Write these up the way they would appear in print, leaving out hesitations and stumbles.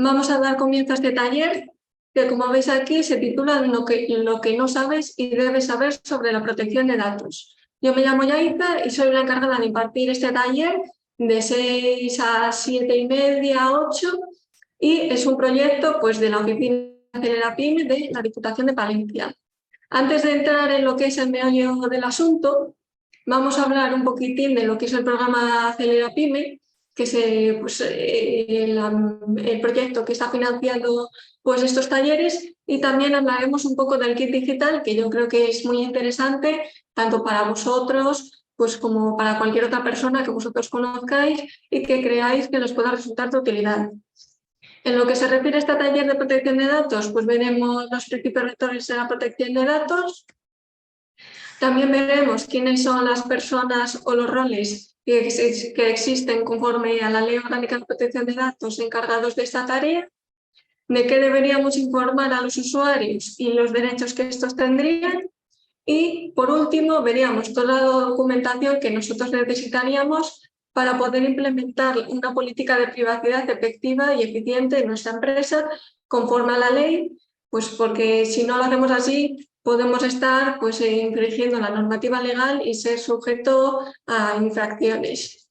Vamos a dar comienzo a este taller que, como veis aquí, se titula lo que no sabes y debes saber sobre la protección de datos. Yo me llamo Yaiza y soy la encargada de impartir este taller de 6 a 7:30, 8, y es un proyecto pues, de la Oficina Acelera PYME de la Diputación de Palencia. Antes de entrar en lo que es el meollo del asunto, vamos a hablar un poquitín de lo que es el programa Acelera PYME, que es el proyecto que está financiando pues, estos talleres, y también hablaremos un poco del kit digital, que yo creo que es muy interesante, tanto para vosotros pues, como para cualquier otra persona que vosotros conozcáis y que creáis que les pueda resultar de utilidad. En lo que se refiere a este taller de protección de datos, pues veremos los principios rectores de la protección de datos. También veremos quiénes son las personas o los roles que existen conforme a la Ley Orgánica de Protección de Datos encargados de esta tarea, de qué deberíamos informar a los usuarios y los derechos que estos tendrían. Y, por último, veríamos toda la documentación que nosotros necesitaríamos para poder implementar una política de privacidad efectiva y eficiente en nuestra empresa conforme a la ley, pues porque si no lo hacemos así, podemos estar pues, infringiendo la normativa legal y ser sujeto a infracciones.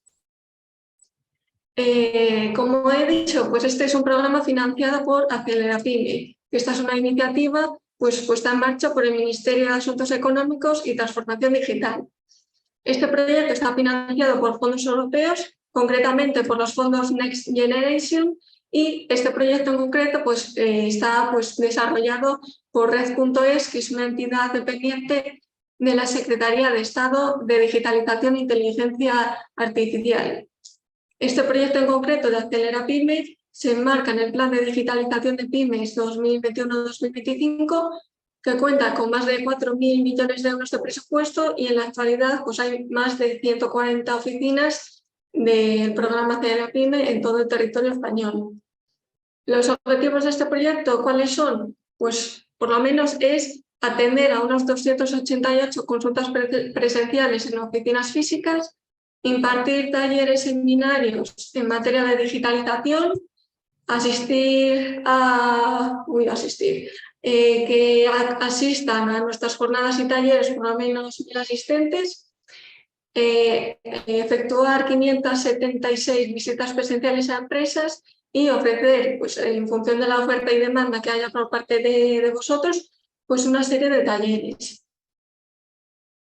Como he dicho, pues este es un programa financiado por Acelera PYME. Esta es una iniciativa pues, puesta en marcha por el Ministerio de Asuntos Económicos y Transformación Digital. Este proyecto está financiado por fondos europeos, concretamente por los fondos Next Generation, y este proyecto en concreto pues, está pues, desarrollado por Red.es, que es una entidad dependiente de la Secretaría de Estado de Digitalización e Inteligencia Artificial. Este proyecto en concreto de Acelera PYME se enmarca en el Plan de Digitalización de Pymes 2021-2025, que cuenta con más de 4.000 millones de euros de presupuesto, y en la actualidad pues, hay más de 140 oficinas del programa Acelera PYME en todo el territorio español. Los objetivos de este proyecto, ¿cuáles son? Pues por lo menos es atender a unos 288 consultas presenciales en oficinas físicas, impartir talleres, seminarios en materia de digitalización, que asistan a nuestras jornadas y talleres por lo menos 1.000 asistentes, efectuar 576 visitas presenciales a empresas y ofrecer, pues, en función de la oferta y demanda que haya por parte de vosotros, pues una serie de talleres.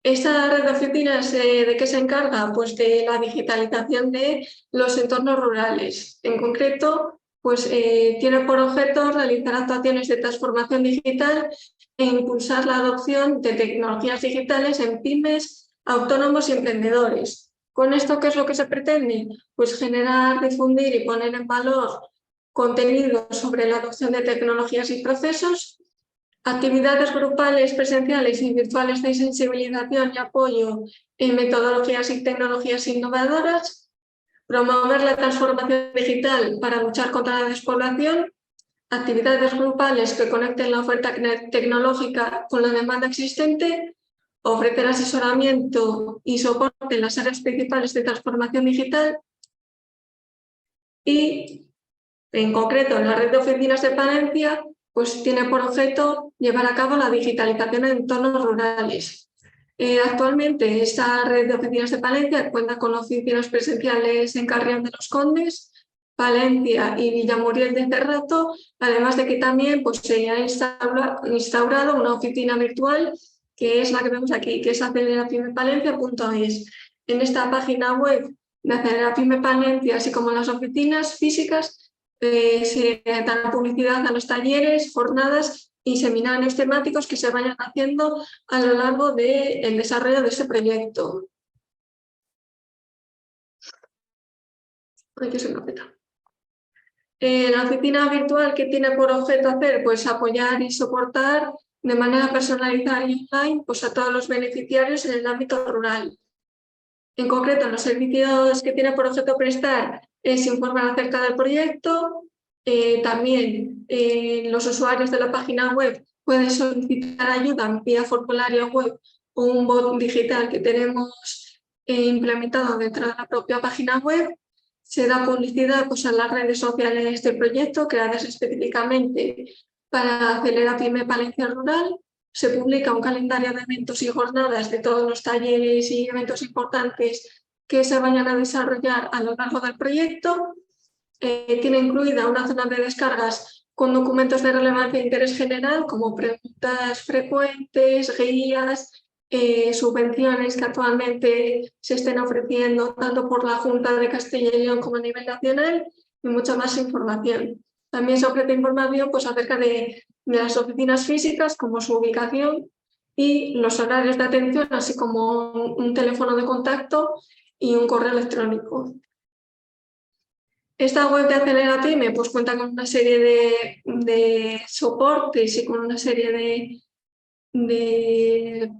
Esta red de oficinas, ¿de qué se encarga? Pues de la digitalización de los entornos rurales. En concreto, pues tiene por objeto realizar actuaciones de transformación digital e impulsar la adopción de tecnologías digitales en pymes, autónomos y emprendedores. ¿Con esto qué es lo que se pretende? Pues generar, difundir y poner en valor contenido sobre la adopción de tecnologías y procesos, actividades grupales, presenciales y virtuales de sensibilización y apoyo en metodologías y tecnologías innovadoras, promover la transformación digital para luchar contra la despoblación, actividades grupales que conecten la oferta tecnológica con la demanda existente, ofrecer asesoramiento y soporte en las áreas principales de transformación digital y, en concreto, en la red de oficinas de Palencia, pues tiene por objeto llevar a cabo la digitalización en entornos rurales. Actualmente, esta red de oficinas de Palencia cuenta con oficinas presenciales en Carrión de los Condes, Palencia y Villamuriel de Cerrato, además de que también pues, se ha instaurado una oficina virtual, que es la que vemos aquí, que es acelerapymepalencia.es. En esta página web de Acelera PYME Palencia, así como en las oficinas físicas, se dan publicidad a los talleres, jornadas y seminarios temáticos que se vayan haciendo a lo largo del desarrollo de este proyecto. Aquí se me peta. La oficina virtual, ¿qué tiene por objeto hacer? Pues apoyar y soportar de manera personalizada y online pues, a todos los beneficiarios en el ámbito rural. En concreto, los servicios que tiene por objeto prestar es informar acerca del proyecto. También los usuarios de la página web pueden solicitar ayuda vía formulario web o un bot digital que tenemos implementado dentro de la propia página web. se da publicidad pues, en las redes sociales del proyecto, creadas específicamente para Acelera Pyme Palencia Rural. Se publica un calendario de eventos y jornadas de todos los talleres y eventos importantes que se vayan a desarrollar a lo largo del proyecto. Tiene incluida una zona de descargas con documentos de relevancia e interés general, como preguntas frecuentes, guías, subvenciones que actualmente se estén ofreciendo tanto por la Junta de Castilla y León como a nivel nacional, y mucha más información. También se ofrece información pues, acerca de las oficinas físicas, como su ubicación y los horarios de atención, así como un teléfono de contacto y un correo electrónico. Esta web de Acelera Pyme pues, cuenta con una serie de soportes y con una serie de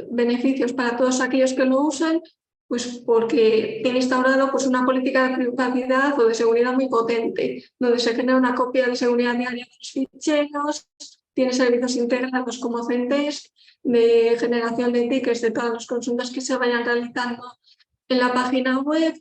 beneficios para todos aquellos que lo usan, pues porque tiene instaurado pues, una política de privacidad o de seguridad muy potente, donde se genera una copia de seguridad diaria de los ficheros, tiene servicios integrados como Zendesk, de generación de tickets de todas las consultas que se vayan realizando en la página web,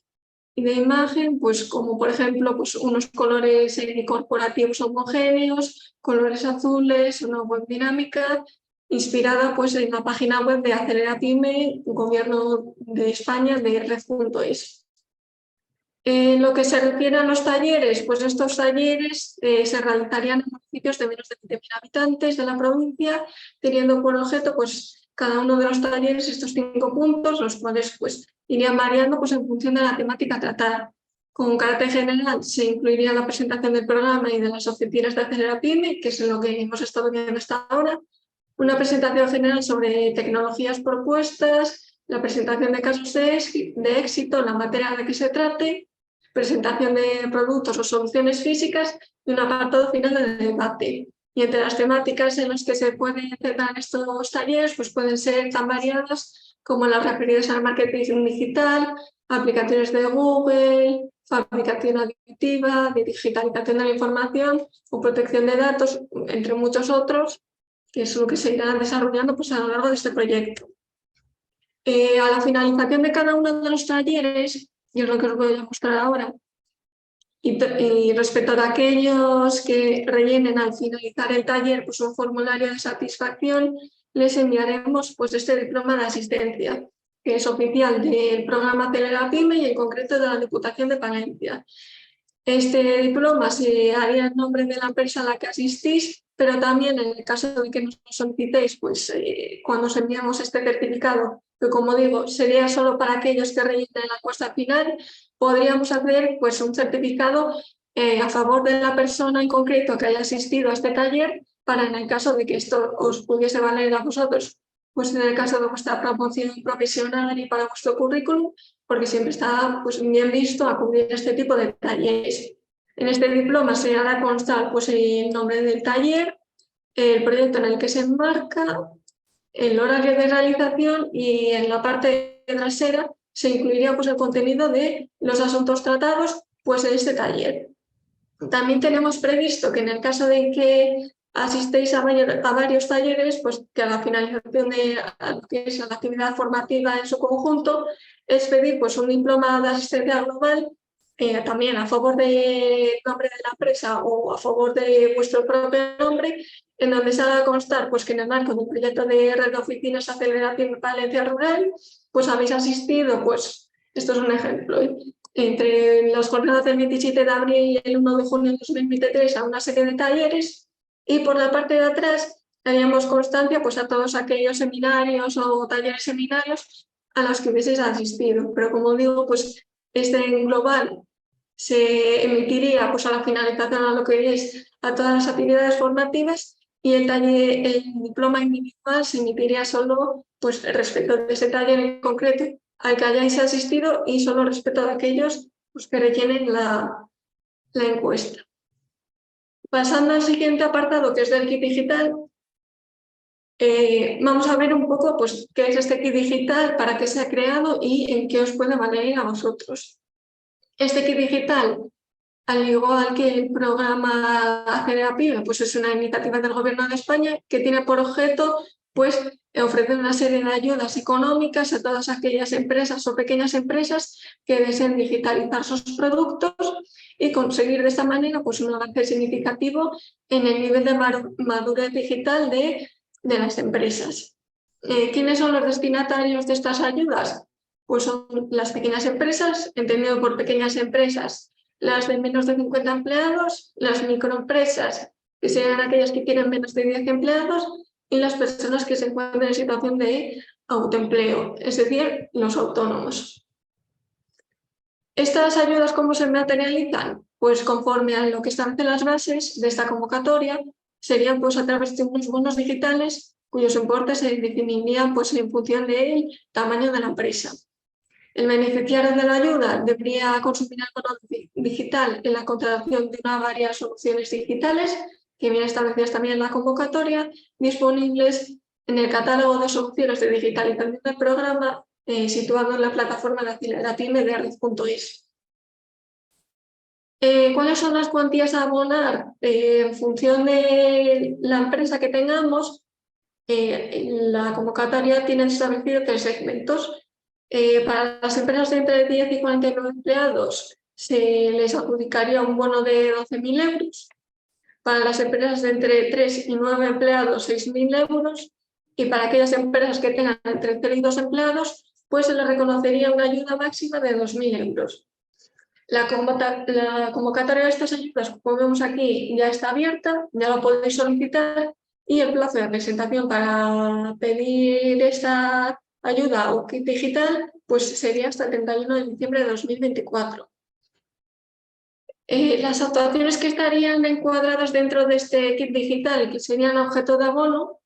y de imagen, pues como por ejemplo pues unos colores corporativos homogéneos, colores azules, una web dinámica inspirada pues en la página web de Acelera Pyme, Gobierno de España, de red.es. En lo que se refiere a los talleres, pues estos talleres se realizarían en municipios de menos de 20.000 habitantes de la provincia, teniendo por objeto pues cada uno de los talleres estos 5 puntos, los cuales pues irían variando pues, en función de la temática tratada. Con carácter general se incluiría la presentación del programa y de las oficinas de Acelera Pyme, que es lo que hemos estado viendo hasta ahora, una presentación general sobre tecnologías propuestas, la presentación de casos de éxito, la materia de que se trate, presentación de productos o soluciones físicas y un apartado final de debate. Y entre las temáticas en las que se pueden centrar estos talleres pues pueden ser tan variadas como las referidas al marketing digital, aplicaciones de Google, fabricación aditiva, digitalización de la información o protección de datos, entre muchos otros, que es lo que se irá desarrollando pues, a lo largo de este proyecto. A la finalización de cada uno de los talleres, y es lo que os voy a mostrar ahora, y respecto a aquellos que rellenen al finalizar el taller pues, un formulario de satisfacción, les enviaremos pues, este diploma de asistencia, que es oficial del programa Acelera Pyme y en concreto de la Diputación de Palencia. Este diploma se haría en nombre de la empresa a la que asistís, pero también en el caso de que nos lo solicitéis, pues cuando os enviamos este certificado, que como digo, sería solo para aquellos que rellenen la encuesta final, podríamos hacer pues, un certificado a favor de la persona en concreto que haya asistido a este taller, para en el caso de que esto os pudiese valer a vosotros, pues en el caso de vuestra promoción profesional y para vuestro currículum, porque siempre está pues, bien visto acudir a este tipo de talleres. En este diploma se hará constar pues, el nombre del taller, el proyecto en el que se enmarca, el horario de realización y en la parte trasera se incluiría pues, el contenido de los asuntos tratados pues, en este taller. También tenemos previsto que en el caso de que asistéis a varios talleres, pues que a la finalización de la actividad formativa en su conjunto, es pedir pues, un diploma de asistencia global, también a favor del nombre de la empresa o a favor de vuestro propio nombre, en donde se haga constar pues, que en el marco del proyecto de red de oficinas Aceleración Palencia Rural, pues habéis asistido, pues esto es un ejemplo, entre las jornadas del 27 de abril y el 1 de junio de 2023 a una serie de talleres, y por la parte de atrás haríamos constancia pues, a todos aquellos seminarios o talleres seminarios a los que hubieseis asistido. Pero como digo, pues este en global se emitiría pues, a la finalización a lo que veis a todas las actividades formativas, y el diploma individual se emitiría solo pues, respecto de ese taller en concreto al que hayáis asistido y solo respecto a aquellos pues, que rellenen la encuesta. Pasando al siguiente apartado, que es del kit digital, vamos a ver un poco pues, qué es este kit digital, para qué se ha creado y en qué os puede valer a vosotros. Este kit digital, al igual que el programa Acelera Pyme, pues es una iniciativa del Gobierno de España que tiene por objeto pues ofrecer una serie de ayudas económicas a todas aquellas empresas o pequeñas empresas que deseen digitalizar sus productos y conseguir de esta manera pues, un avance significativo en el nivel de madurez digital de las empresas. ¿Quiénes son los destinatarios de estas ayudas? Pues son las pequeñas empresas, entendido por pequeñas empresas, las de menos de 50 empleados, las microempresas, que serían aquellas que tienen menos de 10 empleados, y las personas que se encuentran en situación de autoempleo, es decir, los autónomos. ¿Estas ayudas cómo se materializan? Pues conforme a lo que establecen las bases de esta convocatoria, serían pues a través de unos bonos digitales cuyos importes se definirían pues, en función del tamaño de la empresa. El beneficiario de la ayuda debería consumir el bono digital en la contratación de una varias soluciones digitales que vienen establecidas también en la convocatoria, disponibles en el catálogo de soluciones de digitalización del programa situado en la plataforma de red.es. ¿Cuáles son las cuantías a abonar? En función de la empresa que tengamos, la convocatoria tiene establecido 3 segmentos. Para las empresas de entre 10 y 49 empleados se les adjudicaría un bono de 12.000 euros. Para las empresas de entre 3 y 9 empleados, 6.000 euros. Y para aquellas empresas que tengan entre 0 y 2 empleados, pues se les reconocería una ayuda máxima de 2.000 euros. La convocatoria de estas ayudas, como vemos aquí, ya está abierta, ya lo podéis solicitar y el plazo de presentación para pedir esta ayuda o kit digital pues sería hasta el 31 de diciembre de 2024. Las actuaciones que estarían encuadradas dentro de este kit digital y que serían objeto de abono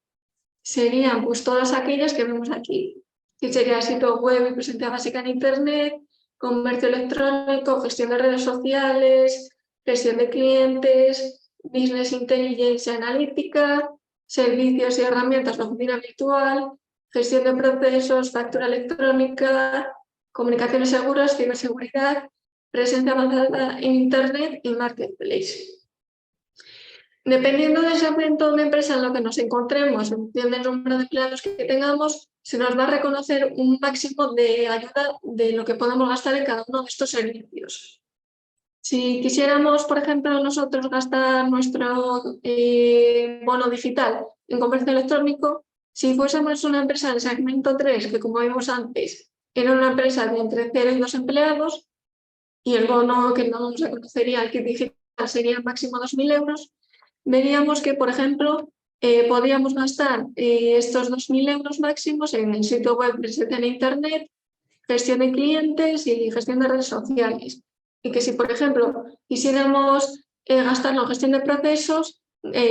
serían pues todas aquellas que vemos aquí, que sería sitio web y presencia básica en Internet, comercio electrónico, gestión de redes sociales, gestión de clientes, business intelligence y analítica, servicios y herramientas de oficina virtual, gestión de procesos, factura electrónica, comunicaciones seguras, ciberseguridad, presencia avanzada en Internet y marketplace. Dependiendo del segmento de empresa en lo que nos encontremos, en función del número de empleados que tengamos, se nos va a reconocer un máximo de ayuda de lo que podemos gastar en cada uno de estos servicios. Si quisiéramos, por ejemplo, nosotros gastar nuestro bono digital en comercio electrónico, si fuésemos una empresa del segmento 3, que como vimos antes, era una empresa de entre 0 y 2 empleados, y el bono que nos reconocería el kit digital sería máximo 2.000 euros, veríamos que, por ejemplo, podríamos gastar estos 2.000 euros máximos en el sitio web presencia en Internet, gestión de clientes y gestión de redes sociales. Y que si, por ejemplo, quisiéramos gastarlo en gestión de procesos,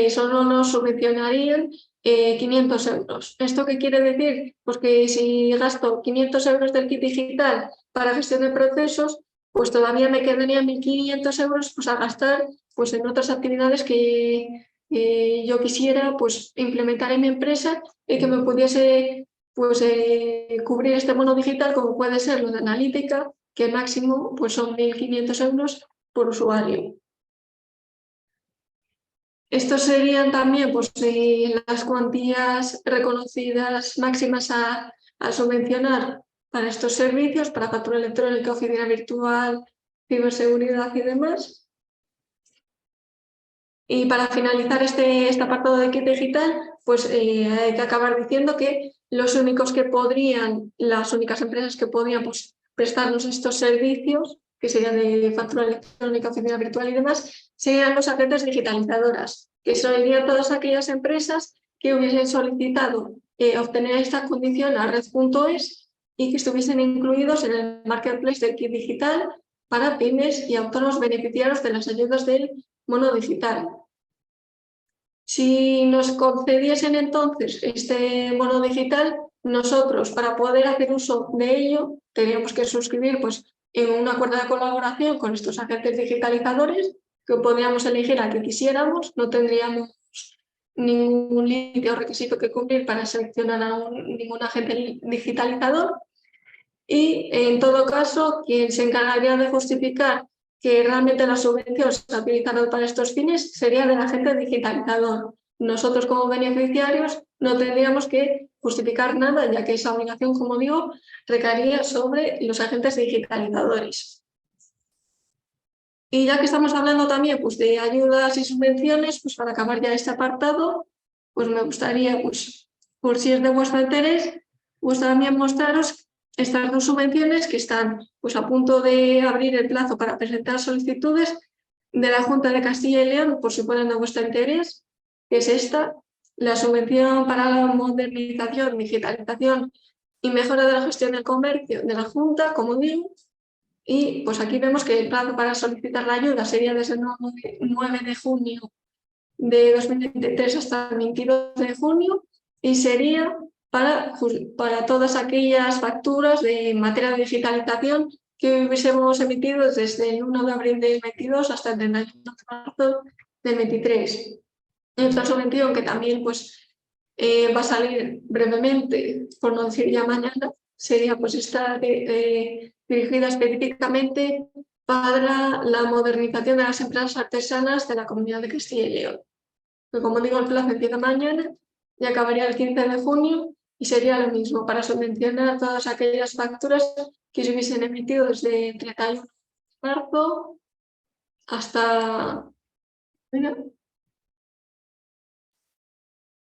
solo nos subvencionarían 500 euros. ¿Esto qué quiere decir? Pues que si gasto 500 euros del kit digital para gestión de procesos, pues todavía me quedarían 1.500 euros pues, a gastar pues, en otras actividades que yo quisiera pues, implementar en mi empresa y que me pudiese pues, cubrir este bono digital, como puede ser lo de analítica, que máximo pues, son 1.500 euros por usuario. Estos serían también pues, las cuantías reconocidas máximas a subvencionar para estos servicios, para factura electrónica, oficina virtual, ciberseguridad y demás. Y para finalizar este apartado de kit digital, pues hay que acabar diciendo que las únicas empresas que podrían pues, prestarnos estos servicios, que serían de factura electrónica, oficina virtual y demás, serían los agentes digitalizadoras, que serían todas aquellas empresas que hubiesen solicitado obtener esta condición a red.es y que estuviesen incluidos en el marketplace del kit digital para pymes y autónomos beneficiarios de las ayudas del bono digital. Si nos concediesen entonces este bono digital, nosotros para poder hacer uso de ello teníamos que suscribir pues, en un acuerdo de colaboración con estos agentes digitalizadores que podríamos elegir al que quisiéramos, no tendríamos ningún límite o requisito que cumplir para seleccionar a ningún agente digitalizador y en todo caso quien se encargaría de justificar que realmente la subvención se ha utilizado para estos fines sería del agente digitalizador, nosotros como beneficiarios no tendríamos que justificar nada, ya que esa obligación, como digo, recaería sobre los agentes digitalizadores. Y ya que estamos hablando también pues, de ayudas y subvenciones, pues para acabar ya este apartado, pues me gustaría, pues, por si es de vuestro interés, pues también mostraros estas dos subvenciones que están pues, a punto de abrir el plazo para presentar solicitudes de la Junta de Castilla y León, por si fueran de vuestro interés, que es esta, la subvención para la modernización, digitalización y mejora de la gestión del comercio de la Junta, como digo. Y pues aquí vemos que el plazo para solicitar la ayuda sería desde el 9 de junio de 2023 hasta el 22 de junio y sería para todas aquellas facturas de materia de digitalización que hubiésemos emitido desde el 1 de abril del 22 hasta el 31 de marzo del 23. Y otra subvención que también pues, va a salir brevemente, por no decir ya mañana, sería pues esta dirigida específicamente para la modernización de las empresas artesanas de la Comunidad de Castilla y León. Que como digo, el plazo empieza mañana y acabaría el 15 de junio y sería lo mismo para subvencionar todas aquellas facturas que se hubiesen emitido desde el 31 de marzo hasta...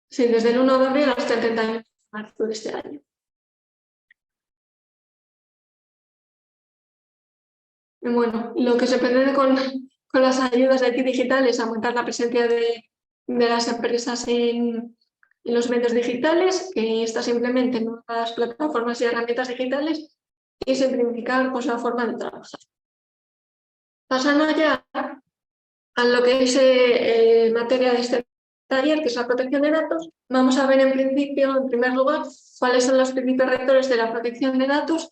Sí, desde el 1 de abril hasta el 31 de marzo de este año. Y bueno, lo que se pretende con las ayudas de IT digital es aumentar la presencia de las empresas en los medios digitales, que estas implementen nuevas plataformas y herramientas digitales y simplificar pues, la forma de trabajar. Pasando ya a lo que es materia de este taller, que es la protección de datos, vamos a ver en principio, en primer lugar, cuáles son los principios rectores de la protección de datos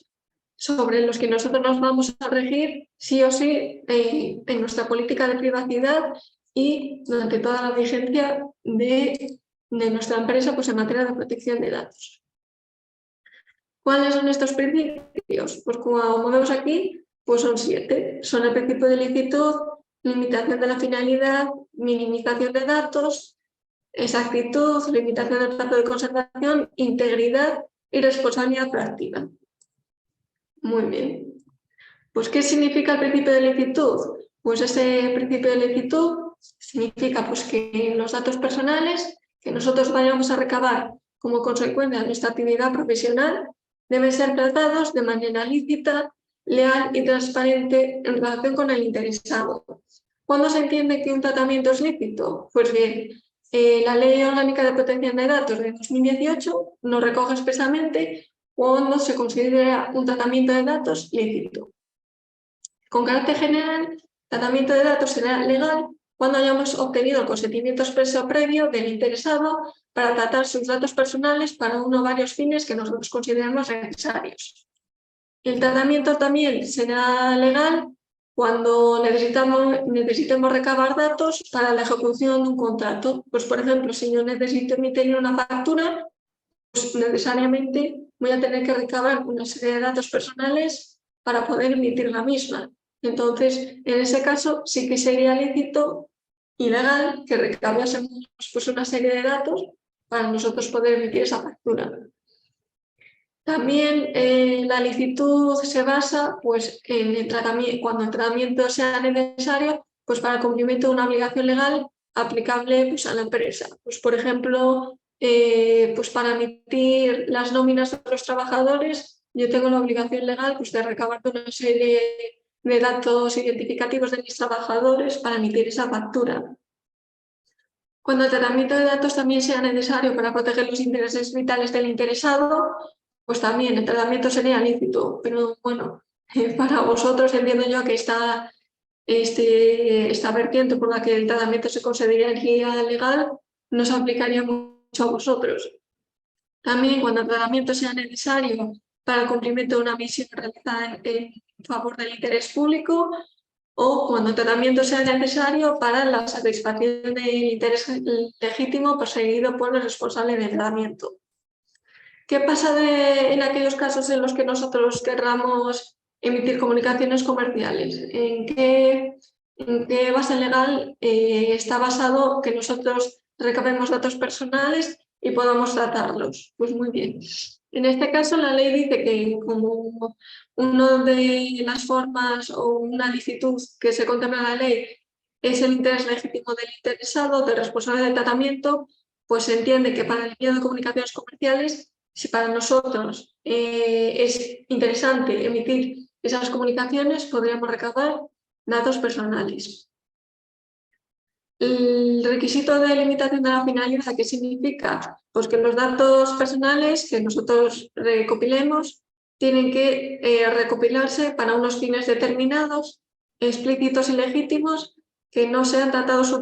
sobre los que nosotros nos vamos a regir sí o sí en nuestra política de privacidad y durante toda la vigencia de nuestra empresa pues, en materia de protección de datos. ¿Cuáles son estos principios? Pues como vemos aquí, pues son 7. Son el principio de licitud, limitación de la finalidad, minimización de datos, exactitud, limitación del plazo de conservación, integridad y responsabilidad proactiva. Muy bien. Pues, ¿qué significa el principio de licitud? Pues ese principio de licitud significa pues, que los datos personales que nosotros vayamos a recabar como consecuencia de nuestra actividad profesional deben ser tratados de manera lícita, leal y transparente en relación con el interesado. ¿Cuándo se entiende que un tratamiento es lícito? Pues bien, la Ley Orgánica de Protección de Datos de 2018 nos recoge expresamente cuando se considera un tratamiento de datos lícito. Con carácter general, tratamiento de datos será legal cuando hayamos obtenido el consentimiento expreso previo del interesado para tratar sus datos personales para uno o varios fines que nosotros consideramos necesarios. El tratamiento también será legal cuando necesitemos recabar datos para la ejecución de un contrato. Pues, por ejemplo, si yo necesito emitir una factura, pues necesariamente voy a tener que recabar una serie de datos personales para poder emitir la misma. Entonces, en ese caso, sí que sería lícito y legal que recabásemos pues, una serie de datos para nosotros poder emitir esa factura. También la licitud se basa pues, en el tratamiento, cuando el tratamiento sea necesario pues, para el cumplimiento de una obligación legal aplicable pues, a la empresa. Pues, por ejemplo, pues, para emitir las nóminas de los trabajadores, yo tengo la obligación legal pues, de recabar una serie de datos identificativos de mis trabajadores para emitir esa factura. Cuando el tratamiento de datos también sea necesario para proteger los intereses vitales del interesado, pues también el tratamiento sería lícito. Pero bueno, para vosotros entiendo yo que esta vertiente por la que el tratamiento se consideraría legal no se aplicaría mucho a vosotros. También cuando el tratamiento sea necesario para el cumplimiento de una misión realizada en favor del interés público o cuando el tratamiento sea necesario para la satisfacción del interés legítimo perseguido por el responsable del tratamiento. ¿Qué pasa en aquellos casos en los que nosotros querramos emitir comunicaciones comerciales? ¿En qué base legal está basado que nosotros recabemos datos personales y podamos tratarlos. Pues muy bien. En este caso, la ley dice que como una de las formas o una licitud que se contempla en la ley es el interés legítimo del interesado, del responsable del tratamiento, pues se entiende que para el envío de comunicaciones comerciales, si para nosotros es interesante emitir esas comunicaciones, podríamos recabar datos personales. El requisito de limitación de la finalidad, ¿qué significa? Pues que los datos personales que nosotros recopilemos tienen que recopilarse para unos fines determinados, explícitos y legítimos, que no sean tratados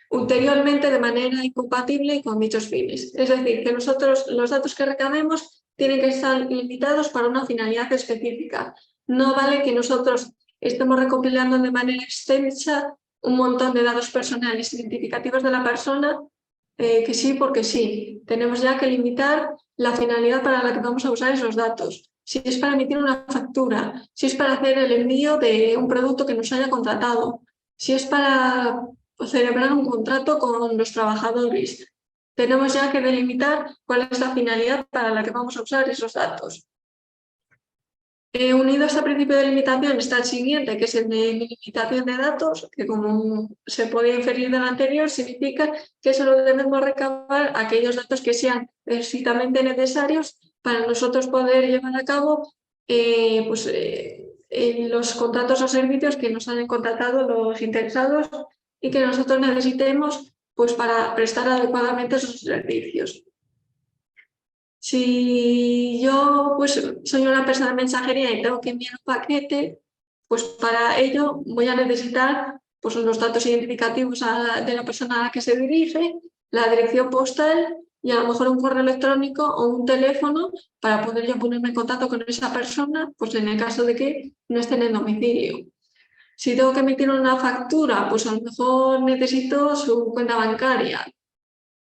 ulteriormente de manera incompatible con dichos fines. Es decir, que nosotros los datos que recabemos tienen que estar limitados para una finalidad específica. No vale que nosotros estemos recopilando de manera extensa un montón de datos personales identificativos de la persona, que sí porque sí. Tenemos ya que limitar la finalidad para la que vamos a usar esos datos. Si es para emitir una factura, si es para hacer el envío de un producto que nos haya contratado, si es para celebrar un contrato con los trabajadores. Tenemos ya que delimitar cuál es la finalidad para la que vamos a usar esos datos. Unido a este principio de limitación está el siguiente, que es el de limitación de datos, que como se podía inferir del anterior, significa que solo debemos recabar aquellos datos que sean estrictamente necesarios para nosotros poder llevar a cabo los contratos o servicios que nos han contratado los interesados y que nosotros necesitemos pues, para prestar adecuadamente esos servicios. Si yo pues, soy una empresa de mensajería y tengo que enviar un paquete, pues para ello voy a necesitar pues, los datos identificativos de la persona a la que se dirige, la dirección postal y a lo mejor un correo electrónico o un teléfono para poder yo ponerme en contacto con esa persona, pues en el caso de que no esté en el domicilio. Si tengo que emitir una factura, pues a lo mejor necesito su cuenta bancaria.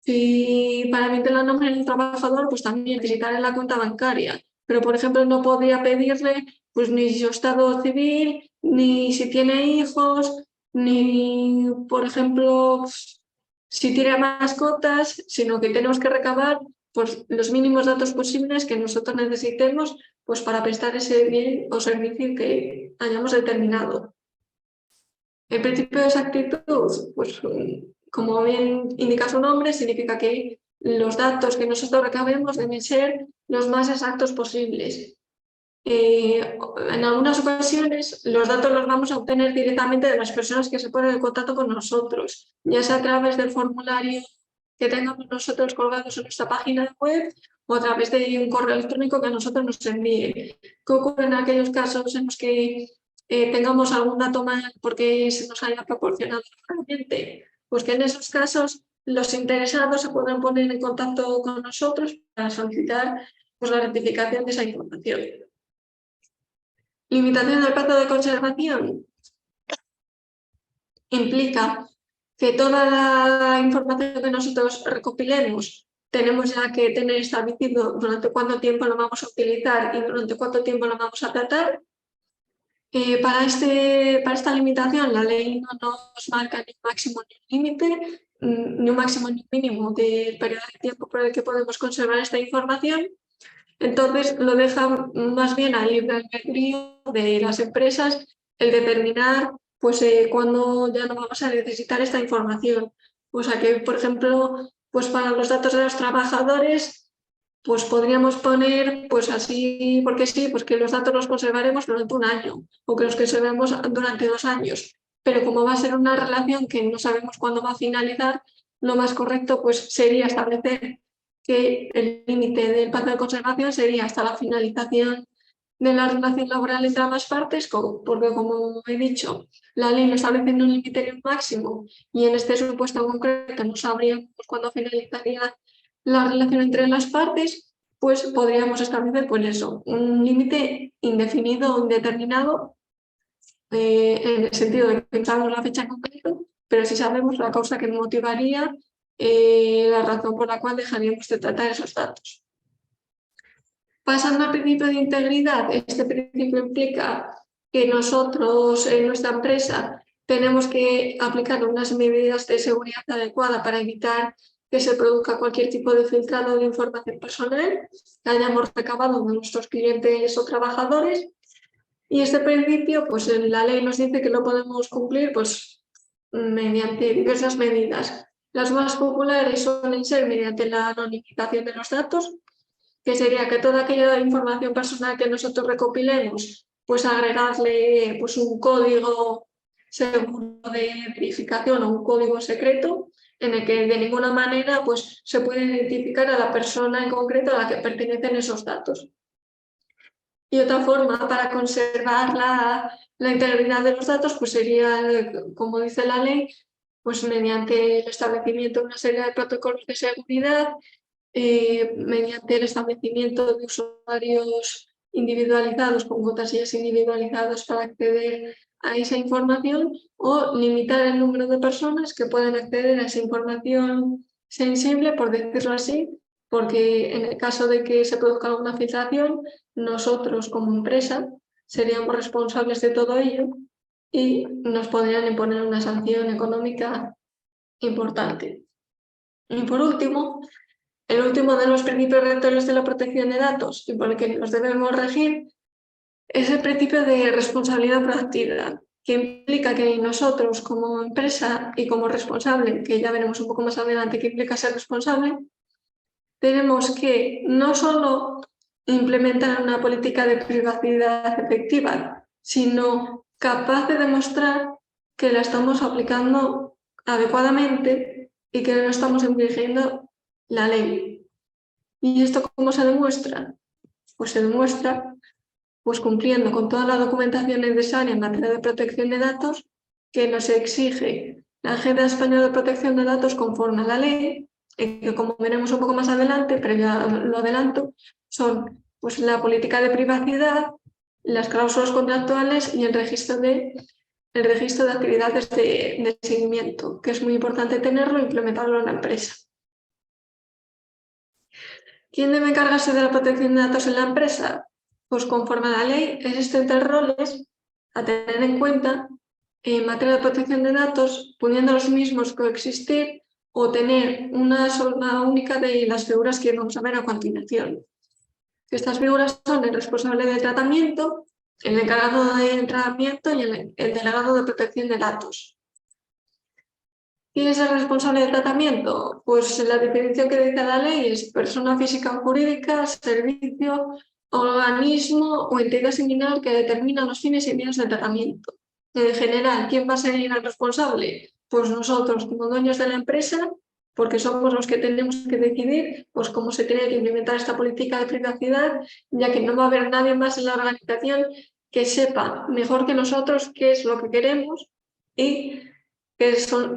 Si para emitir la nómina del trabajador, pues también necesitaré la cuenta bancaria. Pero, por ejemplo, no podría pedirle pues, ni su estado civil, ni si tiene hijos, ni, por ejemplo, si tiene mascotas, sino que tenemos que recabar pues, los mínimos datos posibles que nosotros necesitemos pues, para prestar ese bien o servicio que hayamos determinado. El principio de exactitud, pues como bien indica su nombre, significa que los datos que nosotros recabemos deben ser los más exactos posibles. En algunas ocasiones los datos los vamos a obtener directamente de las personas que se ponen en contacto con nosotros, ya sea a través del formulario que tengamos nosotros colgados en nuestra página web o a través de un correo electrónico que a nosotros nos envíe. ¿Qué ocurre en aquellos casos en los que tengamos algún dato mal porque se nos haya proporcionado realmente? Pues que en esos casos los interesados se podrán poner en contacto con nosotros para solicitar pues, la rectificación de esa información. Limitación del plazo de conservación implica que toda la información que nosotros recopilemos tenemos ya que tener establecido durante cuánto tiempo lo vamos a utilizar y durante cuánto tiempo lo vamos a tratar. Para esta limitación, la ley no nos marca ni un máximo ni un límite, ni un máximo ni un mínimo del periodo de tiempo por el que podemos conservar esta información. Entonces, lo deja más bien al libre albedrío de las empresas el determinar pues, cuándo ya no vamos a necesitar esta información. O sea que, por ejemplo, pues para los datos de los trabajadores, pues podríamos poner, pues así, porque sí, pues que los datos los conservaremos durante un año o que los conservemos durante 2 años. Pero como va a ser una relación que no sabemos cuándo va a finalizar, lo más correcto pues sería establecer que el límite del plazo de conservación sería hasta la finalización de la relación laboral entre ambas partes, porque como he dicho, la ley no establece un límite ni un máximo y en este supuesto concreto no sabríamos cuándo finalizaría la relación entre las partes, pues podríamos establecer pues eso, un límite indefinido o indeterminado en el sentido de que no sabemos la fecha en concreto, pero sí sabemos la causa que motivaría la razón por la cual dejaríamos de tratar esos datos. Pasando al principio de integridad, este principio implica que nosotros en nuestra empresa tenemos que aplicar unas medidas de seguridad adecuadas para evitar que se produzca cualquier tipo de filtrado de información personal que hayamos recabado de nuestros clientes o trabajadores. Y este principio, pues en la ley nos dice que lo podemos cumplir pues, mediante diversas medidas. Las más populares suelen ser mediante la anonimización de los datos, que sería que toda aquella información personal que nosotros recopilemos, pues agregarle pues, un código seguro de verificación o un código secreto en el que de ninguna manera pues, se puede identificar a la persona en concreto a la que pertenecen esos datos. Y otra forma para conservar la integridad de los datos pues sería, como dice la ley, pues mediante el establecimiento de una serie de protocolos de seguridad, mediante el establecimiento de usuarios individualizados con contraseñas individualizadas para acceder a esa información o limitar el número de personas que puedan acceder a esa información sensible, por decirlo así, porque en el caso de que se produzca alguna filtración, nosotros como empresa seríamos responsables de todo ello y nos podrían imponer una sanción económica importante. Y por último, el último de los principios rectores de la protección de datos y por el que nos debemos regir es el principio de responsabilidad proactiva, que implica que nosotros como empresa y como responsable, que ya veremos un poco más adelante qué implica ser responsable, tenemos que no solo implementar una política de privacidad efectiva, sino capaz de demostrar que la estamos aplicando adecuadamente y que no estamos infringiendo la ley. ¿Y esto cómo se demuestra? Pues se demuestra pues, cumpliendo con toda la documentación necesaria en materia de protección de datos que nos exige la Agencia Española de Protección de Datos conforme a la ley, que como veremos un poco más adelante, pero ya lo adelanto, son pues, la política de privacidad, las cláusulas contractuales y el registro de actividades de seguimiento, que es muy importante tenerlo e implementarlo en la empresa. ¿Quién debe encargarse de la protección de datos en la empresa? Pues conforme a la ley existen 3 roles a tener en cuenta en materia de protección de datos, pudiendo los mismos coexistir o tener una sola única de las figuras que vamos a ver a continuación. Estas figuras son el responsable de tratamiento, el encargado de tratamiento y el delegado de protección de datos. ¿Quién es el responsable de tratamiento? Pues la definición que dice la ley es persona física o jurídica, servicio, organismo o entidad similar que determina los fines y medios del tratamiento. En general, ¿quién va a ser el responsable? Pues nosotros, como dueños de la empresa, porque somos los que tenemos que decidir pues, cómo se tiene que implementar esta política de privacidad, ya que no va a haber nadie más en la organización que sepa mejor que nosotros qué es lo que queremos y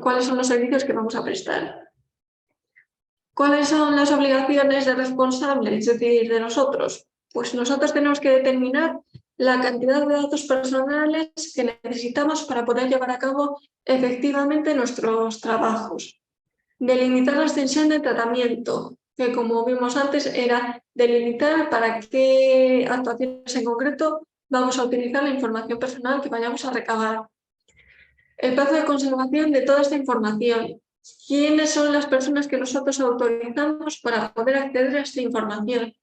cuáles son los servicios que vamos a prestar. ¿Cuáles son las obligaciones de responsable, es decir, de nosotros? Pues nosotros tenemos que determinar la cantidad de datos personales que necesitamos para poder llevar a cabo efectivamente nuestros trabajos. Delimitar la extensión de tratamiento, que como vimos antes era delimitar para qué actuaciones en concreto vamos a utilizar la información personal que vayamos a recabar. El plazo de conservación de toda esta información. ¿Quiénes son las personas que nosotros autorizamos para poder acceder a esta información?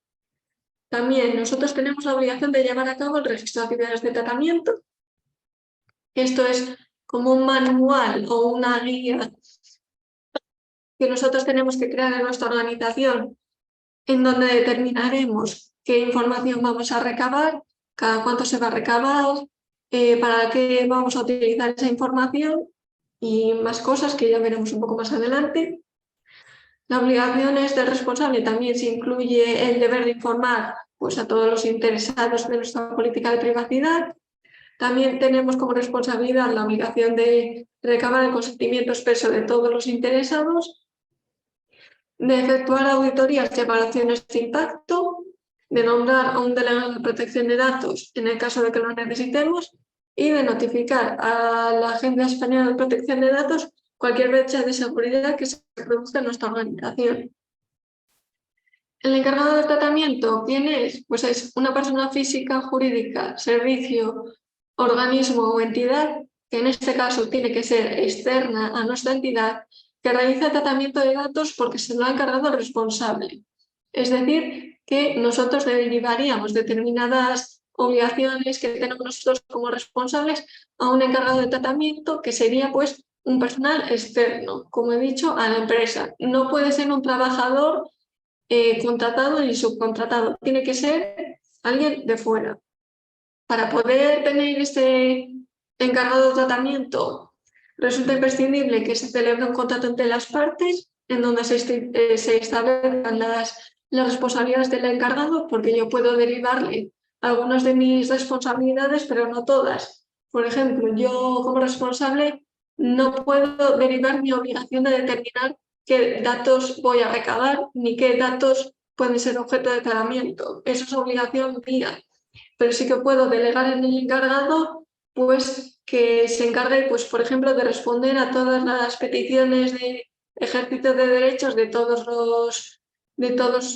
También nosotros tenemos la obligación de llevar a cabo el registro de actividades de tratamiento. Esto es como un manual o una guía que nosotros tenemos que crear en nuestra organización, en donde determinaremos qué información vamos a recabar, cada cuánto se va a recabar, para qué vamos a utilizar esa información y más cosas que ya veremos un poco más adelante. La obligación del responsable también se incluye el deber de informar pues, a todos los interesados de nuestra política de privacidad. También tenemos como responsabilidad la obligación de recabar el consentimiento expreso de todos los interesados, de efectuar auditorías y evaluaciones de impacto, de nombrar a un delegado de protección de datos en el caso de que lo necesitemos y de notificar a la Agencia Española de Protección de Datos cualquier brecha de seguridad que se produzca en nuestra organización. El encargado del tratamiento, ¿quién es? Pues es una persona física, jurídica, servicio, organismo o entidad que en este caso tiene que ser externa a nuestra entidad, que realiza el tratamiento de datos porque se lo ha encargado el responsable. Es decir, que nosotros derivaríamos determinadas obligaciones que tenemos nosotros como responsables a un encargado de tratamiento, que sería pues un personal externo, como he dicho, a la empresa. No puede ser un trabajador contratado ni subcontratado, tiene que ser alguien de fuera. Para poder tener este encargado de tratamiento, resulta imprescindible que se celebre un contrato entre las partes en donde se establezcan las responsabilidades del encargado, porque yo puedo derivarle algunas de mis responsabilidades, pero no todas. Por ejemplo, yo como responsable no puedo derivar mi obligación de determinar qué datos voy a recabar ni qué datos pueden ser objeto de tratamiento. Eso es obligación mía. Pero sí que puedo delegar en el encargado, pues que se encargue, pues, por ejemplo, de responder a todas las peticiones de ejercicio de derechos de todos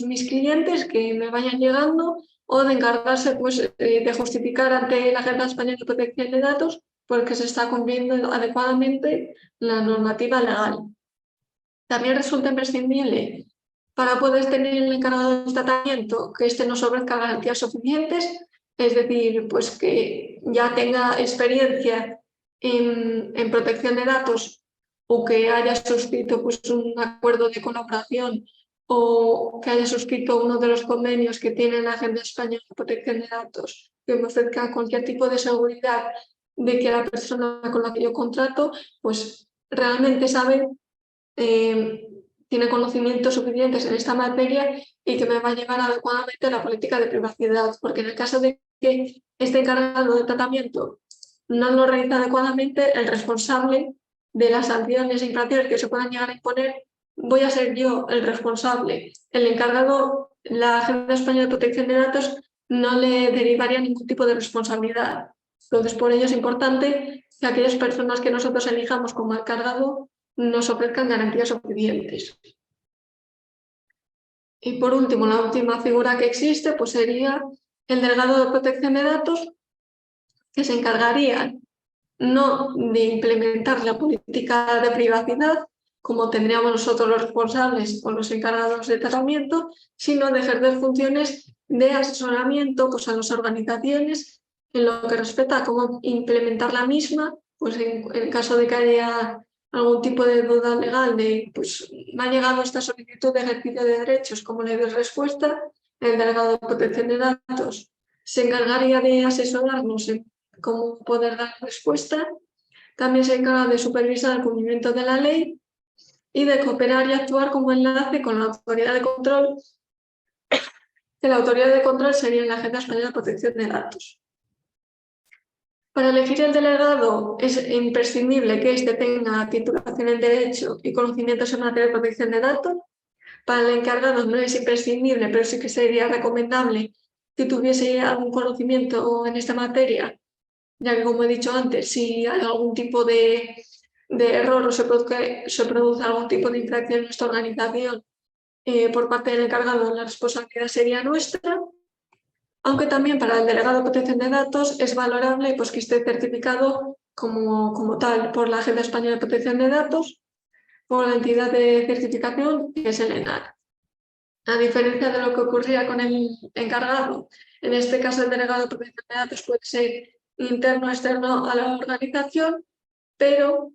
mis clientes que me vayan llegando, o de encargarse pues, de justificar ante la Agencia Española de Protección de Datos porque se está cumpliendo adecuadamente la normativa legal. También resulta imprescindible para poder tener el encargado del tratamiento que éste nos ofrezca garantías suficientes, es decir, pues que ya tenga experiencia en protección de datos o que haya suscrito pues, un acuerdo de colaboración o que haya suscrito uno de los convenios que tiene la Agencia Española de Protección de Datos, que me ofrezca cualquier tipo de seguridad de que la persona con la que yo contrato pues realmente sabe tiene conocimientos suficientes en esta materia y que me va a llevar adecuadamente la política de privacidad, porque en el caso de que esté encargado de tratamiento no lo realiza adecuadamente, el responsable de las sanciones e infracciones que se puedan llegar a imponer, voy a ser yo el responsable. El encargado, la Agencia Española de Protección de Datos, no le derivaría ningún tipo de responsabilidad. Entonces, por ello es importante que aquellas personas que nosotros elijamos como encargado nos ofrezcan garantías suficientes. Y por último, la última figura que existe pues sería el delegado de protección de datos, que se encargaría no de implementar la política de privacidad, como tendríamos nosotros los responsables o los encargados de tratamiento, sino de ejercer funciones de asesoramiento pues, a las organizaciones en lo que respecta a cómo implementar la misma, pues en caso de que haya algún tipo de duda legal de, pues me ha llegado esta solicitud de ejercicio de derechos, ¿cómo le doy respuesta? El delegado de protección de datos se encargaría de asesorarnos en cómo poder dar respuesta. También se encarga de supervisar el cumplimiento de la ley y de cooperar y actuar como enlace con la autoridad de control, que la autoridad de control sería la Agencia Española de Protección de Datos. Para elegir el delegado es imprescindible que éste tenga titulación en Derecho y conocimientos en materia de protección de datos. Para el encargado no es imprescindible, pero sí que sería recomendable que tuviese algún conocimiento en esta materia, ya que, como he dicho antes, si hay algún tipo de error o se produce algún tipo de infracción en nuestra organización por parte del encargado, la responsabilidad sería nuestra. Aunque también para el delegado de protección de datos es valorable pues, que esté certificado como tal por la Agencia Española de Protección de Datos, por la entidad de certificación que es el ENAR. A diferencia de lo que ocurría con el encargado, en este caso el delegado de protección de datos puede ser interno o externo a la organización, pero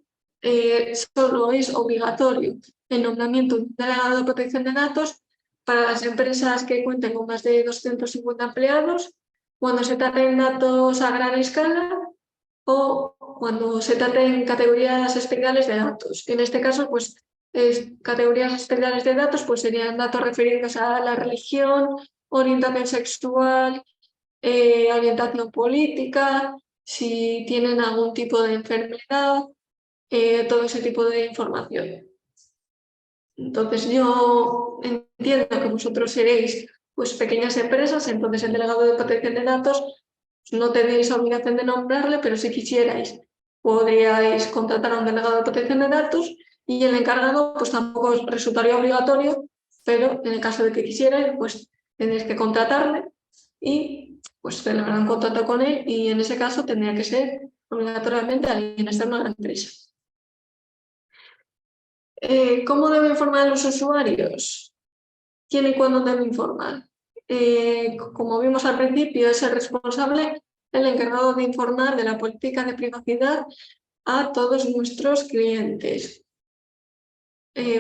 solo es obligatorio el nombramiento de un delegado de protección de datos para las empresas que cuenten con más de 250 empleados, cuando se trata de datos a gran escala o cuando se trata en categorías especiales de datos. En este caso, pues, categorías especiales de datos pues, serían datos referidos a la religión, orientación sexual, orientación política, si tienen algún tipo de enfermedad, todo ese tipo de información. Entonces yo entiendo que vosotros seréis pues, pequeñas empresas, entonces el delegado de protección de datos no tenéis obligación de nombrarle, pero si quisierais podríais contratar a un delegado de protección de datos y el encargado pues tampoco os resultaría obligatorio, pero en el caso de que quisierais pues tendréis que contratarle y pues celebrar un contrato con él y en ese caso tendría que ser obligatoriamente a alguien externo a la empresa. ¿Cómo debe informar a los usuarios? ¿Quién y cuándo debe informar? Como vimos al principio, es el responsable, el encargado de informar de la política de privacidad a todos nuestros clientes.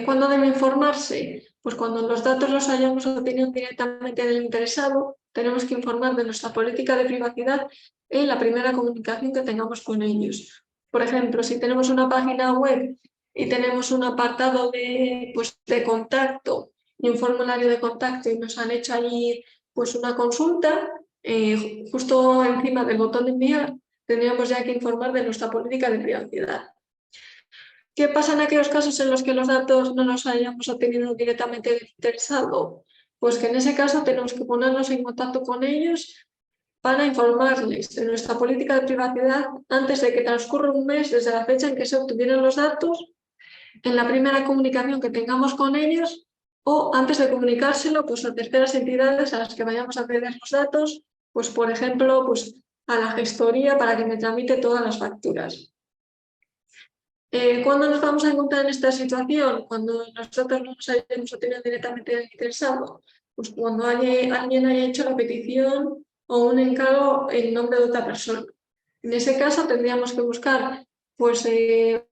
¿Cuándo debe informarse? Pues cuando los datos los hayamos obtenido directamente del interesado, tenemos que informar de nuestra política de privacidad en la primera comunicación que tengamos con ellos. Por ejemplo, si tenemos una página web y tenemos un apartado de contacto y un formulario de contacto y nos han hecho allí pues una consulta, justo encima del botón de enviar tendríamos ya que informar de nuestra política de privacidad. ¿Qué pasa en aquellos casos en los que los datos no los hayamos obtenido directamente del interesado? Pues que en ese caso tenemos que ponernos en contacto con ellos para informarles de nuestra política de privacidad antes de que transcurra un mes desde la fecha en que se obtuvieron los datos, en la primera comunicación que tengamos con ellos o antes de comunicárselo pues, a terceras entidades a las que vayamos a pedir los datos, pues por ejemplo pues, a la gestoría para que me tramite todas las facturas. ¿Cuándo nos vamos a encontrar en esta situación? Cuando nosotros no nos hayamos obtenido directamente del interesado. Pues cuando alguien haya hecho la petición o un encargo en nombre de otra persona. En ese caso tendríamos que buscar pues,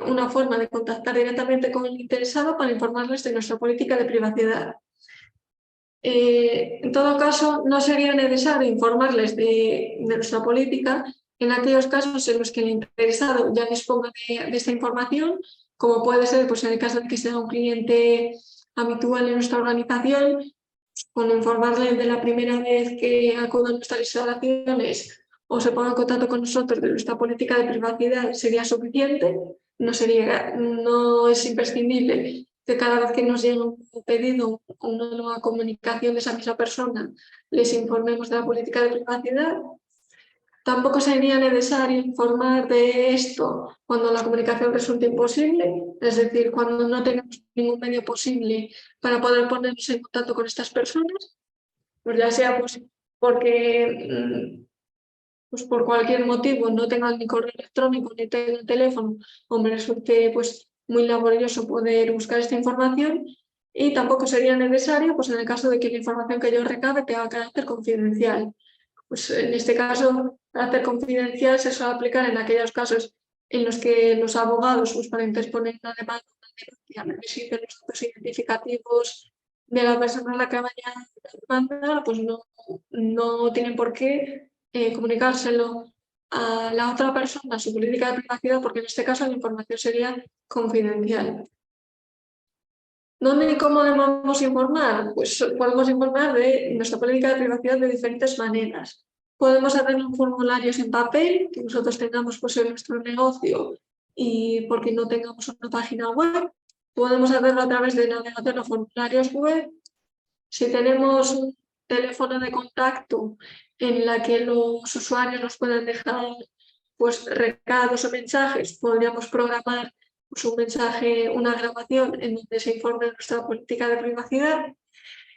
una forma de contactar directamente con el interesado para informarles de nuestra política de privacidad. En todo caso, no sería necesario informarles de nuestra política en aquellos casos en los que el interesado ya disponga de esta información, como puede ser pues, en el caso de que sea un cliente habitual en nuestra organización, con informarle de la primera vez que acuda a nuestras instalaciones o se ponga en contacto con nosotros de nuestra política de privacidad sería suficiente, no es imprescindible que cada vez que nos llegue un pedido o una nueva comunicación de esa misma persona les informemos de la política de privacidad. Tampoco sería necesario informar de esto cuando la comunicación resulte imposible, es decir, cuando no tengamos ningún medio posible para poder ponernos en contacto con estas personas, pues ya sea pues, porque pues por cualquier motivo no tengan ni correo electrónico ni tengan teléfono o me resulte pues, muy laborioso poder buscar esta información y tampoco sería necesario pues, en el caso de que la información que yo recabe tenga carácter confidencial. Pues en este caso, carácter confidencial se suele aplicar en aquellos casos en los que los abogados pues, para interponer una demanda necesiten los datos identificativos de la persona a la que vayan a demandar, pues no tienen por qué comunicárselo a la otra persona, su política de privacidad, porque en este caso la información sería confidencial. ¿Dónde y cómo debemos informar? Pues podemos informar de nuestra política de privacidad de diferentes maneras. Podemos hacerlo en formularios en papel, que nosotros tengamos pues, en nuestro negocio y porque no tengamos una página web. Podemos hacerlo a través de navegador o formularios web. Si tenemos un teléfono de contacto en la que los usuarios nos puedan dejar pues, recados o mensajes, podríamos programar pues, un mensaje, una grabación en donde se informe de nuestra política de privacidad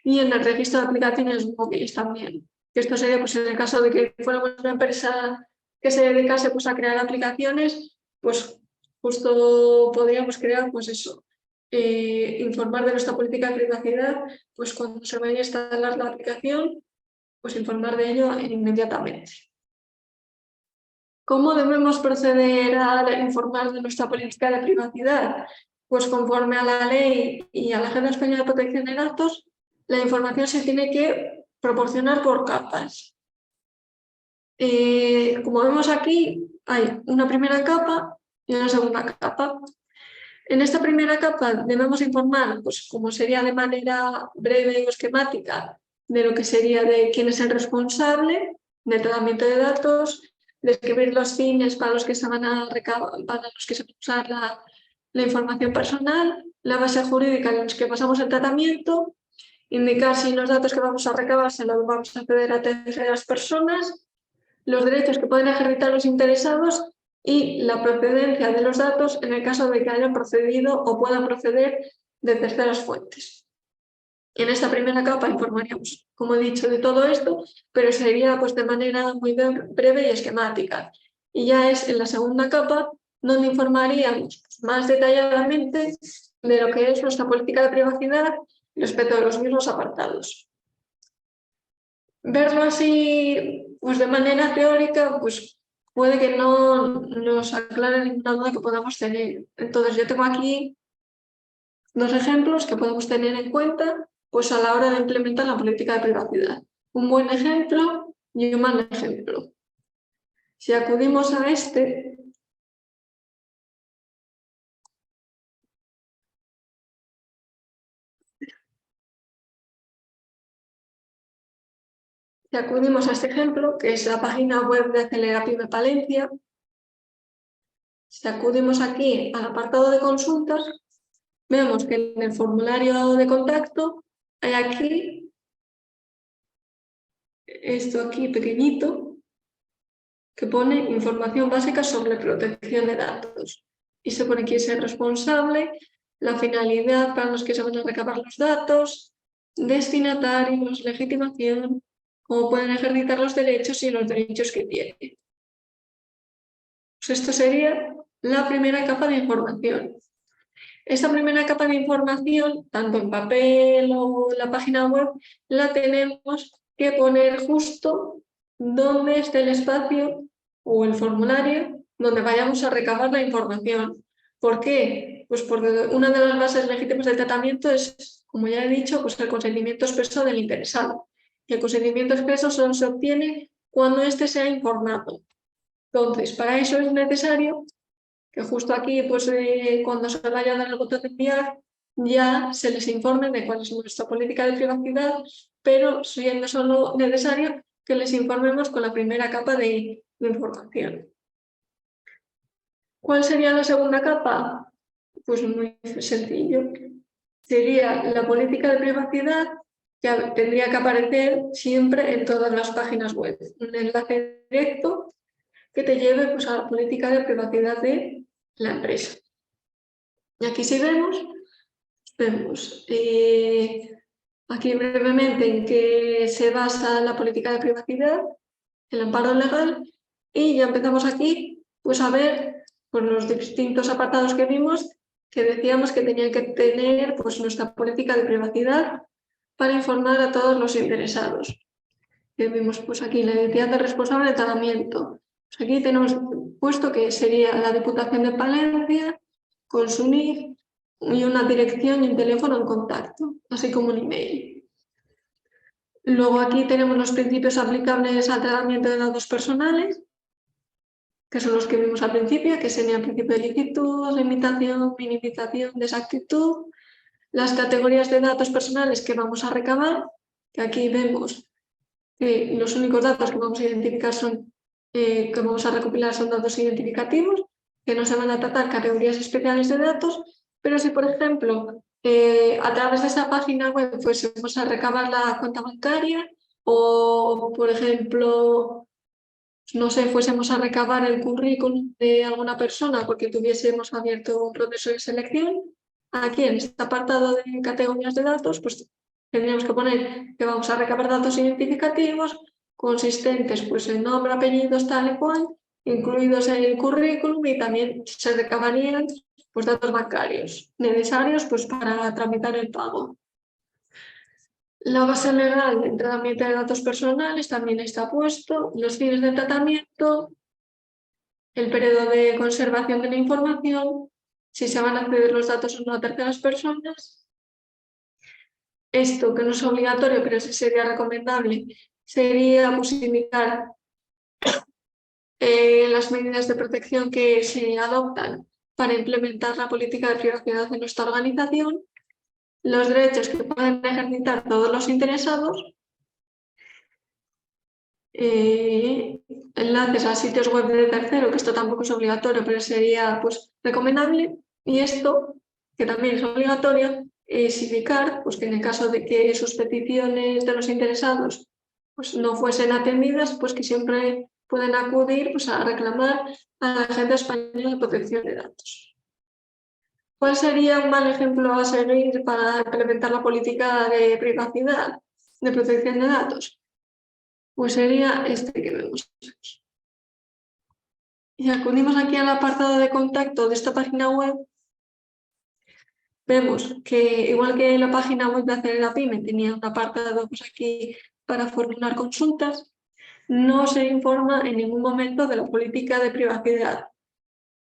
y en el registro de aplicaciones móviles también. Esto sería pues, en el caso de que fuéramos una empresa que se dedicase pues, a crear aplicaciones, pues justo podríamos crear pues eso, informar de nuestra política de privacidad, pues cuando se vaya a instalar la aplicación, pues informar de ello inmediatamente. ¿Cómo debemos proceder a informar de nuestra política de privacidad? Pues conforme a la ley y a la Agenda Española de Protección de Datos, la información se tiene que proporcionar por capas. Como vemos aquí, hay una primera capa y una segunda capa. En esta primera capa debemos informar, pues como sería de manera breve y esquemática, de lo que sería de quién es el responsable del tratamiento de datos, describir los fines para los que se van a usar la información personal, la base jurídica en la que pasamos el tratamiento, indicar si los datos que vamos a recabar se los vamos a ceder a terceras personas, los derechos que pueden ejercitar los interesados y la procedencia de los datos en el caso de que hayan procedido o puedan proceder de terceras fuentes. En esta primera capa informaríamos, como he dicho, de todo esto, pero sería pues, de manera muy breve y esquemática. y ya es en la segunda capa donde informaríamos más detalladamente de lo que es nuestra política de privacidad respecto a los mismos apartados. Verlo así, pues de manera teórica, pues puede que no nos aclare ninguna duda que podamos tener. Entonces, yo tengo aquí dos ejemplos que podemos tener en cuenta pues a la hora de implementar la política de privacidad. Un buen ejemplo y un mal ejemplo. Si acudimos a este, ejemplo, que es la página web de Acelera Pyme Palencia, si acudimos aquí al apartado de consultas, vemos que en el formulario de contacto hay aquí, esto aquí pequeñito, que pone información básica sobre protección de datos. Y se pone quién es el responsable, la finalidad para los que se van a recabar los datos, destinatarios, legitimación, cómo pueden ejercitar los derechos y los derechos que tienen. Pues esto sería la primera capa de información. Esta primera capa de información, tanto en papel o en la página web, la tenemos que poner justo donde esté el espacio o el formulario donde vayamos a recabar la información. ¿Por qué? Pues porque una de las bases legítimas del tratamiento es, como ya he dicho, pues el consentimiento expreso del interesado. Y el consentimiento expreso solo se obtiene cuando éste sea informado. Entonces, para eso es necesario que justo aquí, pues cuando se vaya a dar el botón de enviar, ya se les informe de cuál es nuestra política de privacidad, pero siendo solo necesario que les informemos con la primera capa de información. ¿Cuál sería la segunda capa? Pues muy sencillo. Sería la política de privacidad que tendría que aparecer siempre en todas las páginas web. Un enlace directo que te lleve pues, a la política de privacidad de la empresa. Y aquí sí vemos aquí brevemente en qué se basa la política de privacidad, el amparo legal, y ya empezamos aquí pues, a ver pues, los distintos apartados que vimos que decíamos que tenían que tener pues, nuestra política de privacidad para informar a todos los interesados. Que vimos pues, aquí la identidad del responsable de tratamiento. Pues aquí tenemos puesto que sería la Diputación de Palencia con su NIF y una dirección y un teléfono en contacto, así como un email. Luego aquí tenemos los principios aplicables al tratamiento de datos personales, que son los que vimos al principio, que serían el principio de licitud, limitación, minimización, desactitud, las categorías de datos personales que vamos a recabar, que aquí vemos que los únicos datos que vamos a identificar que vamos a recopilar son datos identificativos, que no se van a tratar categorías especiales de datos, pero si, por ejemplo, a través de esa página web fuésemos a recabar la cuenta bancaria o, por ejemplo, no sé, fuésemos a recabar el currículum de alguna persona porque tuviésemos abierto un proceso de selección, aquí en este apartado de categorías de datos, pues tendríamos que poner que vamos a recabar datos identificativos consistentes pues, en nombre, apellidos, tal y cual, incluidos en el currículum, y también se recabarían pues, datos bancarios necesarios pues, para tramitar el pago. La base legal del tratamiento de datos personales también está puesto, los fines de tratamiento, el periodo de conservación de la información, si se van a acceder los datos o no a terceras personas. Esto, que no es obligatorio, pero sí sería recomendable, sería pues, indicar las medidas de protección que se adoptan para implementar la política de privacidad de nuestra organización, los derechos que pueden ejercitar todos los interesados, enlaces a sitios web de tercero, que esto tampoco es obligatorio, pero sería pues, recomendable, y esto, que también es obligatorio, es indicar pues, que en el caso de que sus peticiones de los interesados pues, no fuesen atendidas, pues que siempre pueden acudir pues, a reclamar a la Agencia Española de Protección de Datos. ¿Cuál sería un mal ejemplo a seguir para implementar la política de privacidad, de protección de datos? Pues sería este que vemos aquí. y acudimos aquí al apartado de contacto de esta página web, vemos que igual que la página web de Acelera Pyme tenía un apartado pues, aquí para formular consultas, no se informa en ningún momento de la política de privacidad,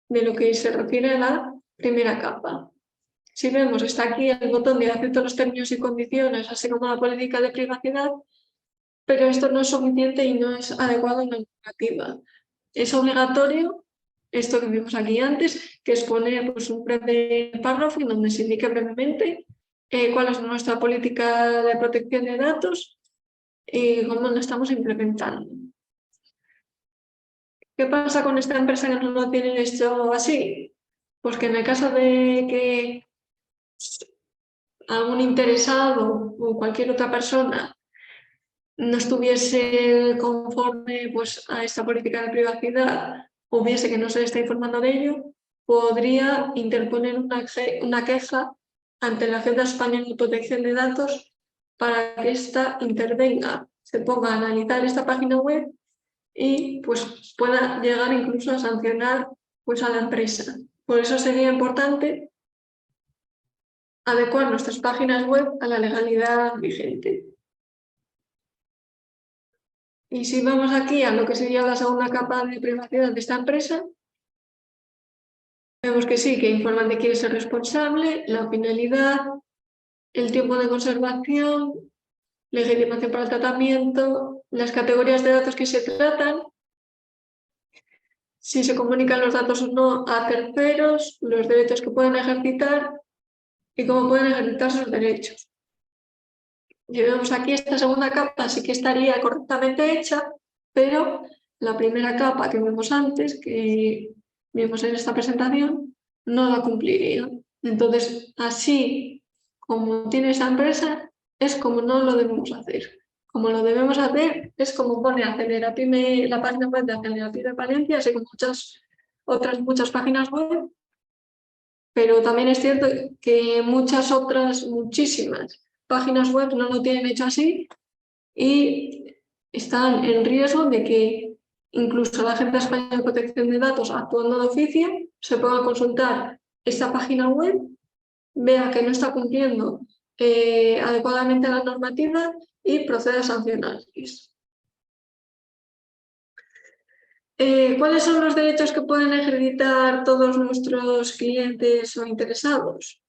de lo que se refiere a la primera capa. Si vemos, está aquí el botón de acepto los términos y condiciones, así como la política de privacidad, pero esto no es suficiente y no es adecuado en la normativa. Es obligatorio esto que vimos aquí antes, que es poner pues, un breve párrafo en donde se indique brevemente cuál es nuestra política de protección de datos y cómo lo estamos implementando. ¿Qué pasa con esta empresa que no lo tiene hecho así? Pues que en el caso de que algún interesado o cualquier otra persona no estuviese conforme pues, a esta política de privacidad o viese que no se le está informando de ello, podría interponer una queja ante la Agencia Española de Protección de Datos para que ésta intervenga, se ponga a analizar esta página web y pues, pueda llegar incluso a sancionar pues, a la empresa. Por eso sería importante adecuar nuestras páginas web a la legalidad vigente. Y si vamos aquí a lo que sería la segunda capa de privacidad de esta empresa, vemos que sí, que informan de quién es el responsable, la finalidad, el tiempo de conservación, legitimación para el tratamiento, las categorías de datos que se tratan, si se comunican los datos o no a terceros, los derechos que pueden ejercitar y cómo pueden ejercitar sus derechos. Y vemos aquí esta segunda capa sí que estaría correctamente hecha, pero la primera capa que vemos antes, que vimos en esta presentación, no la cumpliría. Entonces, así como tiene esta empresa, es como no lo debemos hacer. Como lo debemos hacer es como pone Acelera Pyme, la página web de Acelera Pyme Valencia, así como muchas páginas web, pero también es cierto que muchas otras, muchísimas páginas web no lo tienen hecho así y están en riesgo de que incluso la Agencia Española de Protección de Datos, actuando de oficio, se pueda consultar esta página web, vea que no está cumpliendo adecuadamente la normativa y proceda a sancionarles. ¿Cuáles son los derechos que pueden ejercitar todos nuestros clientes o interesados?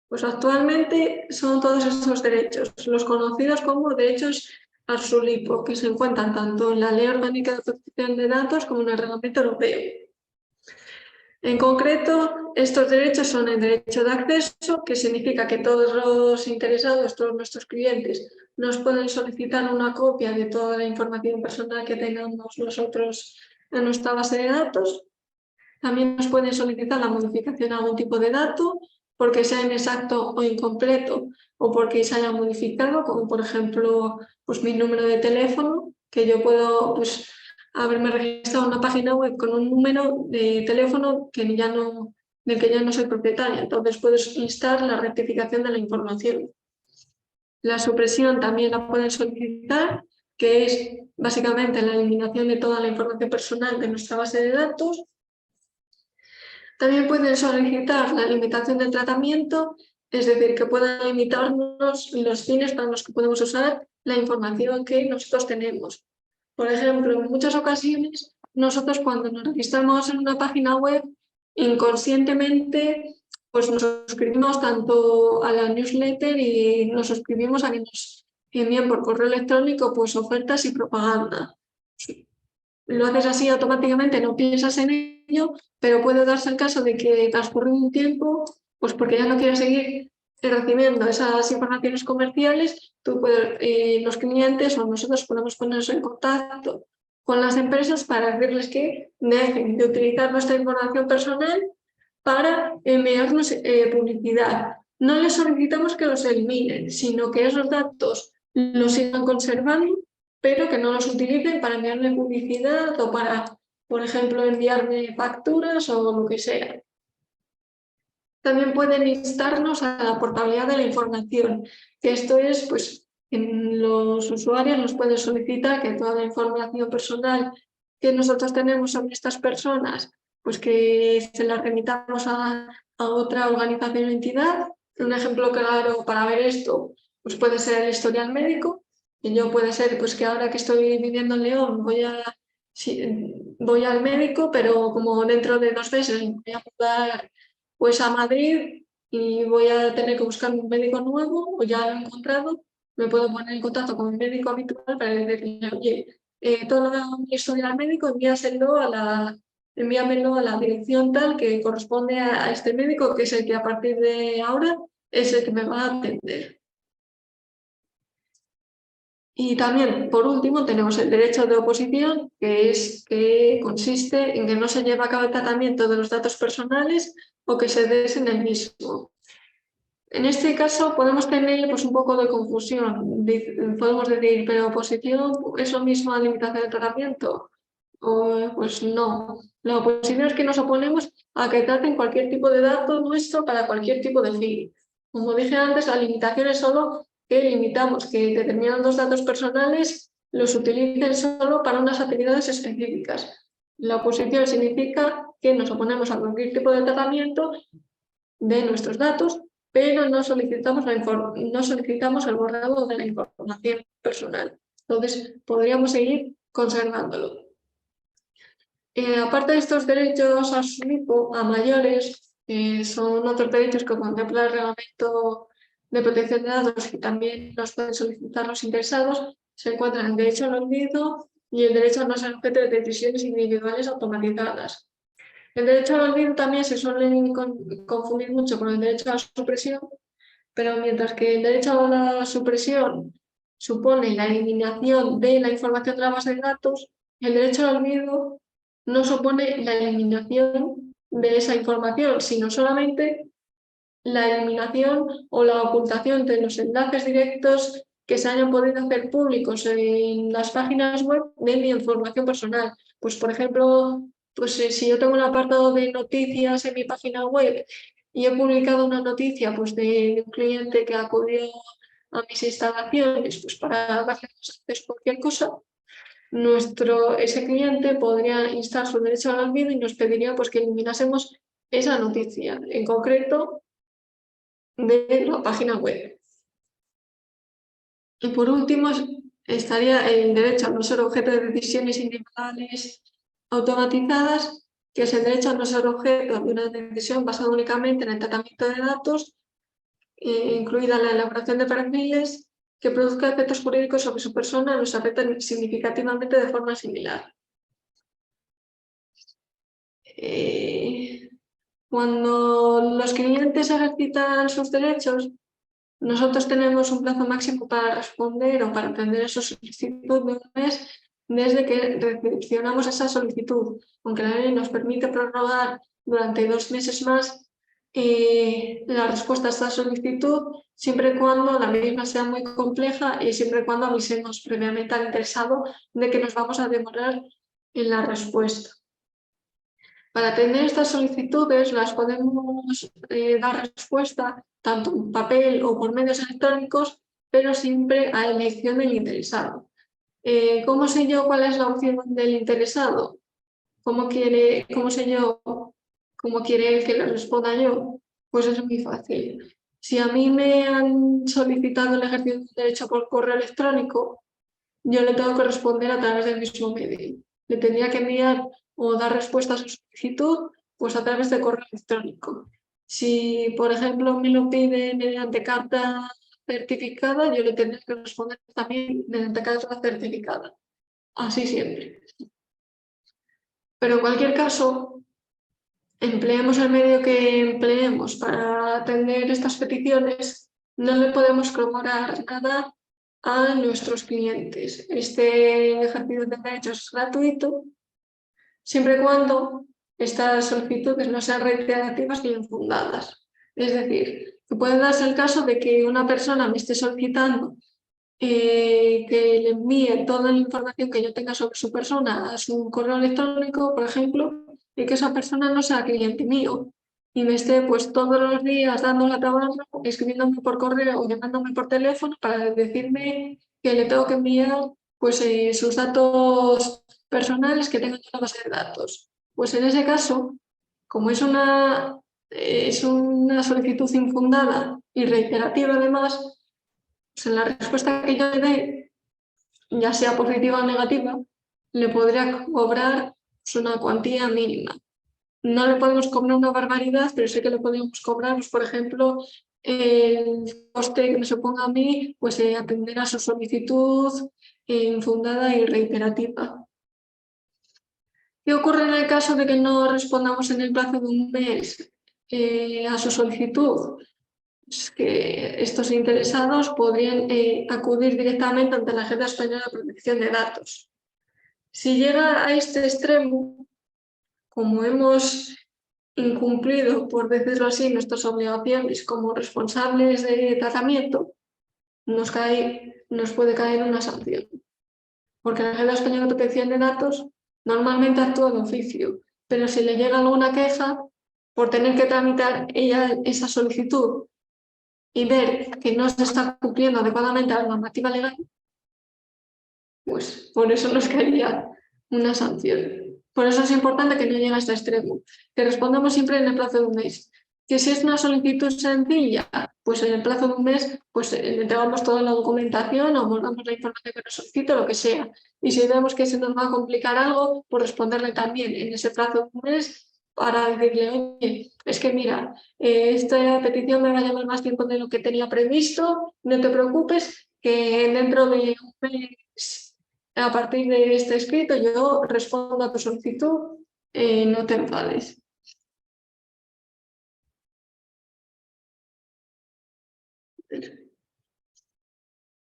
Pues actualmente son todos estos derechos, los conocidos como derechos ARSULIPO, que se encuentran tanto en la Ley Orgánica de Protección de Datos como en el Reglamento Europeo. En concreto, estos derechos son el derecho de acceso, que significa que todos los interesados, todos nuestros clientes, nos pueden solicitar una copia de toda la información personal que tengamos nosotros en nuestra base de datos. También nos pueden solicitar la modificación de algún tipo de dato, porque sea inexacto o incompleto, o porque se haya modificado, como por ejemplo pues, mi número de teléfono, que yo puedo pues, haberme registrado en una página web con un número de teléfono del que ya no soy propietaria. Entonces puedes instar la rectificación de la información. La supresión también la pueden solicitar, que es básicamente la eliminación de toda la información personal de nuestra base de datos. También pueden solicitar la limitación del tratamiento, es decir, que puedan limitarnos los fines para los que podemos usar la información que nosotros tenemos. Por ejemplo, en muchas ocasiones, nosotros cuando nos registramos en una página web, inconscientemente pues nos suscribimos tanto a la newsletter y nos suscribimos a que nos envíen por correo electrónico pues, ofertas y propaganda. Lo haces así automáticamente, no piensas en ello, pero puede darse el caso de que transcurrido un tiempo, pues porque ya no quieres seguir recibiendo esas informaciones comerciales, los clientes o nosotros podemos ponernos en contacto con las empresas para decirles que dejen de utilizar nuestra información personal para enviarnos publicidad. No les solicitamos que los eliminen, sino que esos datos los sigan conservando, pero que no los utilicen para enviarme publicidad o para, por ejemplo, enviarme facturas o lo que sea. También pueden instarnos a la portabilidad de la información, que esto es, pues, los usuarios nos pueden solicitar que toda la información personal que nosotros tenemos sobre estas personas, pues que se las remitamos a otra organización o entidad. Un ejemplo claro para ver esto pues puede ser el historial médico, y yo puede ser pues que ahora que estoy viviendo en León voy al médico, pero como dentro de 2 meses voy a mudar pues a Madrid y voy a tener que buscar un médico nuevo o ya lo he encontrado, me puedo poner en contacto con mi médico habitual para decirle, oye, todo mi historial médico envíamelo a la dirección tal que corresponde a este médico, que es el que a partir de ahora es el que me va a atender. Y también, por último, tenemos el derecho de oposición, que consiste en que no se lleva a cabo el tratamiento de los datos personales o que se desen en el mismo. En este caso podemos tener pues, un poco de confusión. Podemos decir, ¿pero oposición es lo mismo a limitación de tratamiento? Pues no. La oposición es que nos oponemos a que traten cualquier tipo de dato nuestro para cualquier tipo de fin. Como dije antes, la limitación es solo que limitamos que determinados datos personales los utilicen solo para unas actividades específicas. La oposición significa que nos oponemos a cualquier tipo de tratamiento de nuestros datos, pero no solicitamos el borrado de la información personal. Entonces, podríamos seguir conservándolo. Aparte de estos derechos a mayores, son otros derechos que contempla el Reglamento de Protección de Datos, que también los pueden solicitar los interesados. Se encuentran el derecho al olvido y el derecho a no ser objeto de decisiones individuales automatizadas. El derecho al olvido también se suele confundir mucho con el derecho a la supresión, pero mientras que el derecho a la supresión supone la eliminación de la información de la base de datos, el derecho al olvido no supone la eliminación de esa información, sino solamente la eliminación o la ocultación de los enlaces directos que se hayan podido hacer públicos en las páginas web de mi información personal. Pues, por ejemplo, pues, si yo tengo un apartado de noticias en mi página web y he publicado una noticia pues, de un cliente que acudió a mis instalaciones pues, para darle cualquier cosa, ese cliente podría instar su derecho al olvido y nos pediría pues, que eliminásemos esa noticia, en concreto de la página web. Y por último estaría el derecho a no ser objeto de decisiones individuales automatizadas, que es el derecho a no ser objeto de una decisión basada únicamente en el tratamiento de datos, incluida la elaboración de perfiles que produzca efectos jurídicos sobre su persona, los afectan significativamente de forma similar. Cuando los clientes ejercitan sus derechos, nosotros tenemos un plazo máximo para responder o para atender esa solicitud de un mes desde que recepcionamos esa solicitud, aunque la ley nos permite prorrogar durante 2 meses más la respuesta a esta solicitud, siempre y cuando la misma sea muy compleja y siempre y cuando avisemos previamente al interesado de que nos vamos a demorar en la respuesta. Para atender estas solicitudes las podemos dar respuesta tanto en papel o por medios electrónicos, pero siempre a elección del interesado. ¿Cómo sé yo cuál es la opción del interesado? ¿Cómo sé yo cómo quiere él que le responda yo? Pues es muy fácil. Si a mí me han solicitado el ejercicio del derecho por correo electrónico, yo le tengo que responder a través del mismo medio. Le tendría que enviar o dar respuesta a su solicitud pues a través de correo electrónico. Si, por ejemplo, me lo pide mediante carta certificada, yo le tendré que responder también mediante carta certificada. Así siempre. Pero en cualquier caso, empleemos el medio que empleemos para atender estas peticiones, no le podemos cobrar nada a nuestros clientes. Este ejercicio de derechos es gratuito, siempre y cuando estas solicitudes no sean reiterativas ni infundadas. Es decir, que puede darse el caso de que una persona me esté solicitando que le envíe toda la información que yo tenga sobre su persona a su correo electrónico, por ejemplo, y que esa persona no sea cliente mío y me esté pues todos los días dando la tabarra, escribiéndome por correo o llamándome por teléfono para decirme que le tengo que enviar pues sus datos personales que tengan una base de datos. Pues en ese caso, como es una solicitud infundada y reiterativa además, pues en la respuesta que yo le dé, ya sea positiva o negativa, le podría cobrar pues, una cuantía mínima. No le podemos cobrar una barbaridad, pero sé que le podemos cobrar, pues, por ejemplo, el coste que me suponga a mí, pues atender a su solicitud infundada y reiterativa. ¿Qué ocurre en el caso de que no respondamos en el plazo de un mes a su solicitud? Es que estos interesados podrían acudir directamente ante la Agencia Española de Protección de Datos. Si llega a este extremo, como hemos incumplido, por decirlo así, nuestras obligaciones como responsables de tratamiento, nos puede caer una sanción. Porque la Agencia Española de Protección de Datos normalmente actúa de oficio, pero si le llega alguna queja por tener que tramitar ella esa solicitud y ver que no se está cumpliendo adecuadamente la normativa legal, pues por eso nos caería una sanción. Por eso es importante que no llegue a este extremo, que respondamos siempre en el plazo de un mes. Que si es una solicitud sencilla, pues en el plazo de un mes pues le entregamos toda la documentación o mandamos la información que nos solicite, lo que sea. Y si vemos que se nos va a complicar algo, pues responderle también en ese plazo de un mes para decirle, oye, es que mira, esta petición me va a llevar más tiempo de lo que tenía previsto, no te preocupes, que dentro de un mes, a partir de este escrito, yo respondo a tu solicitud, no te enfades.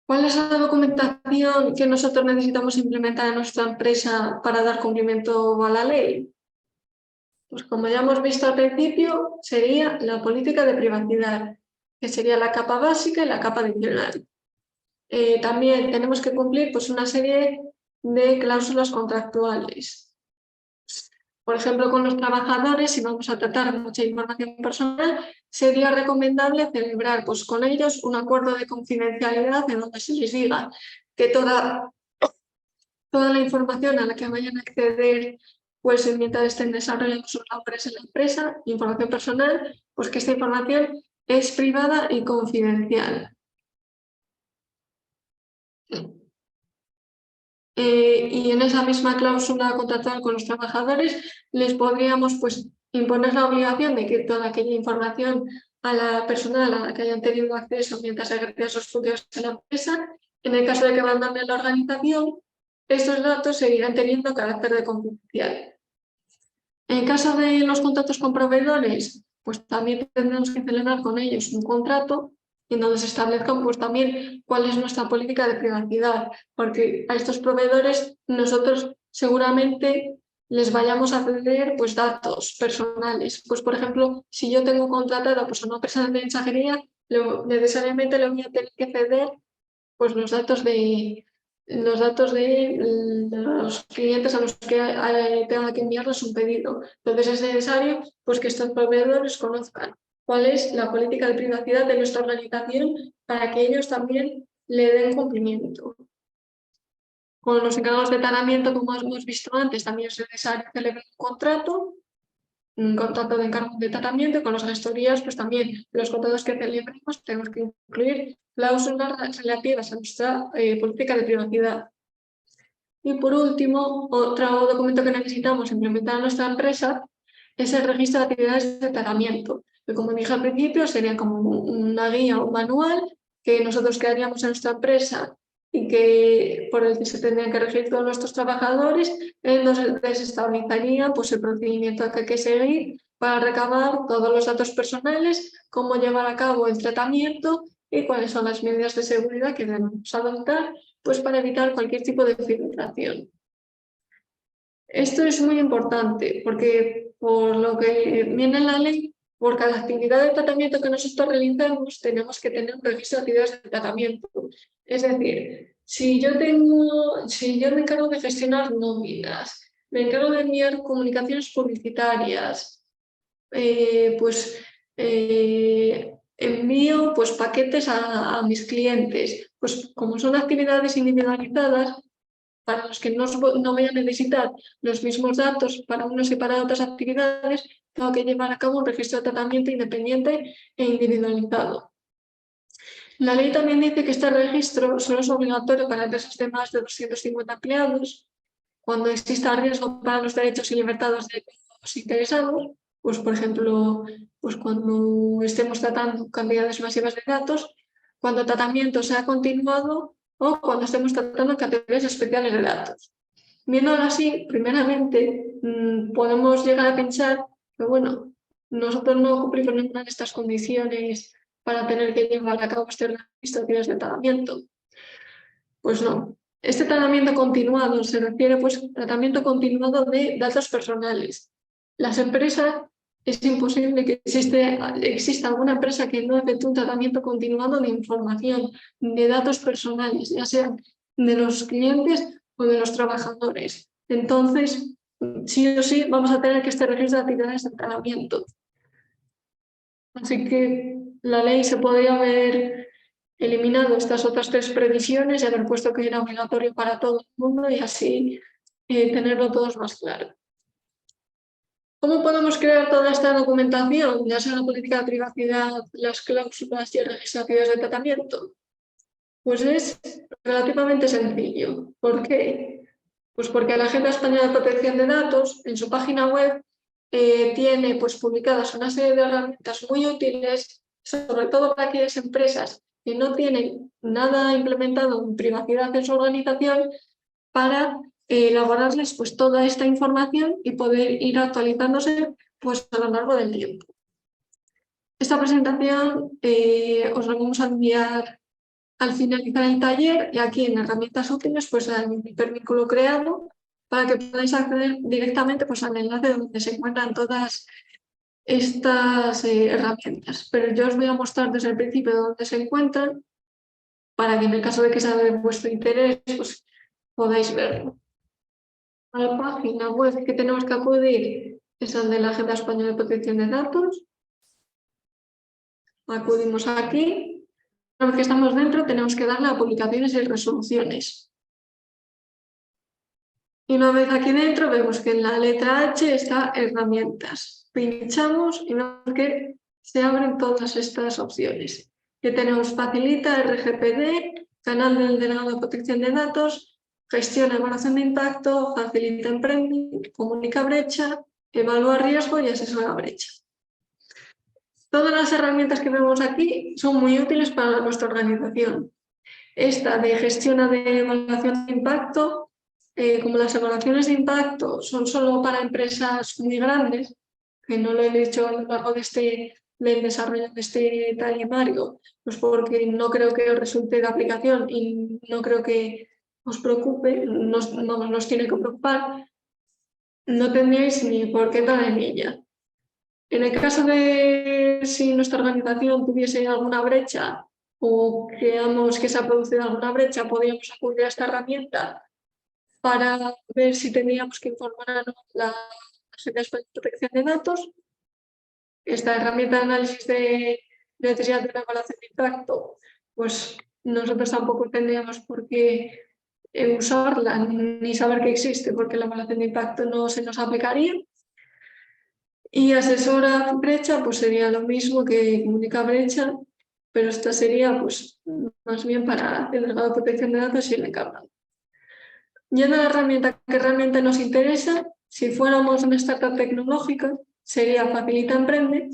¿Cuál es la documentación que nosotros necesitamos implementar en nuestra empresa para dar cumplimiento a la ley? Pues como ya hemos visto al principio, sería la política de privacidad, que sería la capa básica y la capa adicional. También tenemos que cumplir pues, una serie de cláusulas contractuales. Por ejemplo, con los trabajadores, si vamos a tratar mucha información personal, sería recomendable celebrar pues, con ellos un acuerdo de confidencialidad en donde se les diga que toda la información a la que vayan a acceder pues mientras estén desarrollando sus labores en la empresa, información personal, pues que esta información es privada y confidencial. Y en esa misma cláusula contractual con los trabajadores les podríamos pues, imponer la obligación de que toda aquella información a la personal a la que hayan tenido acceso mientras ejercían sus funciones en la empresa, en el caso de que abandonen la organización, estos datos seguirán teniendo carácter de confidencial. En caso de los contratos con proveedores, pues también tendremos que celebrar con ellos un contrato en donde se establezcan pues también cuál es nuestra política de privacidad, porque a estos proveedores nosotros seguramente les vayamos a ceder pues datos personales. Pues por ejemplo, si yo tengo contratada pues, a una empresa de mensajería, necesariamente le voy a tener que ceder pues los datos de los clientes a los que tenga que enviarles un pedido. Entonces es necesario pues, que estos proveedores conozcan cuál es la política de privacidad de nuestra organización para que ellos también le den cumplimiento. Con los encargados de tratamiento, como hemos visto antes, también es necesario celebrar un contrato de encargo de tratamiento. Con las gestorías, pues también los contratos que celebremos tenemos que incluir cláusulas relativas a nuestra política de privacidad. Y por último, otro documento que necesitamos implementar en nuestra empresa es el registro de actividades de tratamiento, que como dije al principio sería como una guía o un manual que nosotros crearíamos en nuestra empresa y por el que se tendrían que regir todos nuestros trabajadores, en donde se establecería pues, el procedimiento que hay que seguir para recabar todos los datos personales, cómo llevar a cabo el tratamiento y cuáles son las medidas de seguridad que debemos adoptar pues, para evitar cualquier tipo de filtración. Esto es muy importante porque por lo que viene en la ley, por cada actividad de tratamiento que nosotros realizamos, tenemos que tener un registro de actividades de tratamiento. Es decir, si yo me encargo de gestionar nóminas, me encargo de enviar comunicaciones publicitarias, envío pues, paquetes a mis clientes, pues como son actividades individualizadas, para los que no voy a necesitar los mismos datos para unos y para otras actividades, tengo que llevar a cabo un registro de tratamiento independiente e individualizado. La ley también dice que este registro solo es obligatorio para empresas de más de 250 empleados, cuando exista riesgo para los derechos y libertades de los interesados, pues por ejemplo, pues cuando estemos tratando cantidades masivas de datos, cuando el tratamiento sea continuado o cuando estemos tratando categorías especiales de datos. Viéndolo así, primeramente, podemos llegar a pensar que, bueno, nosotros no cumplimos ninguna de estas condiciones para tener que llevar a cabo este registro de tratamiento. Pues no. Este tratamiento continuado se refiere pues al tratamiento continuado de datos personales. Las empresas, es imposible que exista alguna empresa que no efectúe un tratamiento continuado de información, de datos personales, ya sean de los clientes o de los trabajadores. Entonces, sí o sí, vamos a tener que este registro de actividades de tratamiento. Así que la ley se podría haber eliminado estas otras tres previsiones y haber puesto que era obligatorio para todo el mundo y así tenerlo todos más claro. ¿Cómo podemos crear toda esta documentación, ya sea la política de privacidad, las cláusulas y el registro de actividades de tratamiento? Pues es relativamente sencillo. ¿Por qué? Pues porque la Agencia Española de Protección de Datos, en su página web, tiene pues, publicadas una serie de herramientas muy útiles, sobre todo para aquellas empresas que no tienen nada implementado en privacidad en su organización, para elaborarles pues, toda esta información y poder ir actualizándose pues, a lo largo del tiempo. Esta presentación os la vamos a enviar al finalizar el taller, y aquí en herramientas útiles pues hay un hipervínculo creado para que podáis acceder directamente pues, al enlace donde se encuentran todas estas herramientas. Pero yo os voy a mostrar desde el principio dónde se encuentran para que en el caso de que sea de vuestro interés pues, podáis verlo. A la página web que tenemos que acudir es al de la Agencia Española de Protección de Datos. Acudimos aquí. Una vez que estamos dentro, tenemos que darle a publicaciones y resoluciones. Y una vez aquí dentro, vemos que en la letra H está herramientas. Pinchamos y vemos que se abren todas estas opciones. Que tenemos facilita, RGPD, canal del delegado de protección de datos, gestión, evaluación de impacto, facilita emprende, comunica brecha, evalúa riesgo y asesora brecha. Todas las herramientas que vemos aquí son muy útiles para nuestra organización. Esta de gestión de evaluación de impacto, como las evaluaciones de impacto son solo para empresas muy grandes, que no lo he dicho a lo largo del desarrollo de este temario, pues porque no creo que os resulte de aplicación y no creo que os preocupe, nos tiene que preocupar, no tendríais ni por qué entrar en ella. En el caso de si nuestra organización tuviese alguna brecha o creamos que se ha producido alguna brecha, podríamos acudir a esta herramienta para ver si teníamos que informar a la Agencia Española de Protección de Datos. Esta herramienta de análisis de necesidad de una evaluación de impacto, pues nosotros tampoco tendríamos por qué usarla ni saber que existe, porque la evaluación de impacto no se nos aplicaría. Y asesora brecha, pues sería lo mismo que comunica brecha, pero esta sería pues más bien para el delegado de protección de datos y el encargado. Yendo a la herramienta que realmente nos interesa, si fuéramos una startup tecnológica, sería Facilita Emprende,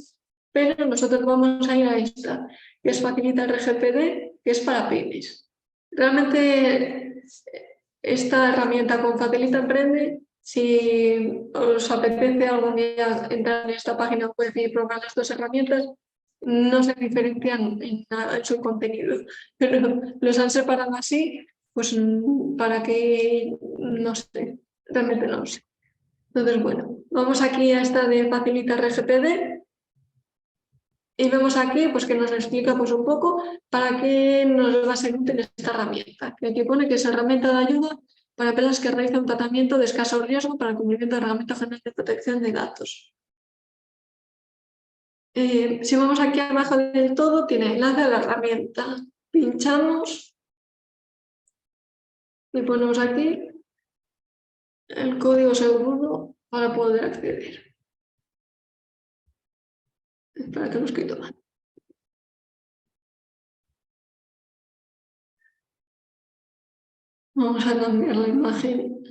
pero nosotros vamos a ir a esta, que es Facilita RGPD, que es para pymes. Realmente esta herramienta con Facilita Emprende, si os apetece algún día entrar en esta página web y probar las dos herramientas, no se diferencian en nada en su contenido, pero los han separado así, pues para que, no sé, realmente no lo sé. Entonces, bueno, vamos aquí a esta de Facilita RGPD y vemos aquí pues, que nos explica pues, un poco para qué nos va a ser útil esta herramienta, que aquí pone que es herramienta de ayuda para empresas que realizan un tratamiento de escaso riesgo para el cumplimiento del Reglamento General de Protección de Datos. Si vamos aquí abajo del todo, tiene enlace a la herramienta. Pinchamos y ponemos aquí el código seguro para poder acceder. Espera que lo he escrito mal. Vamos a cambiar la imagen.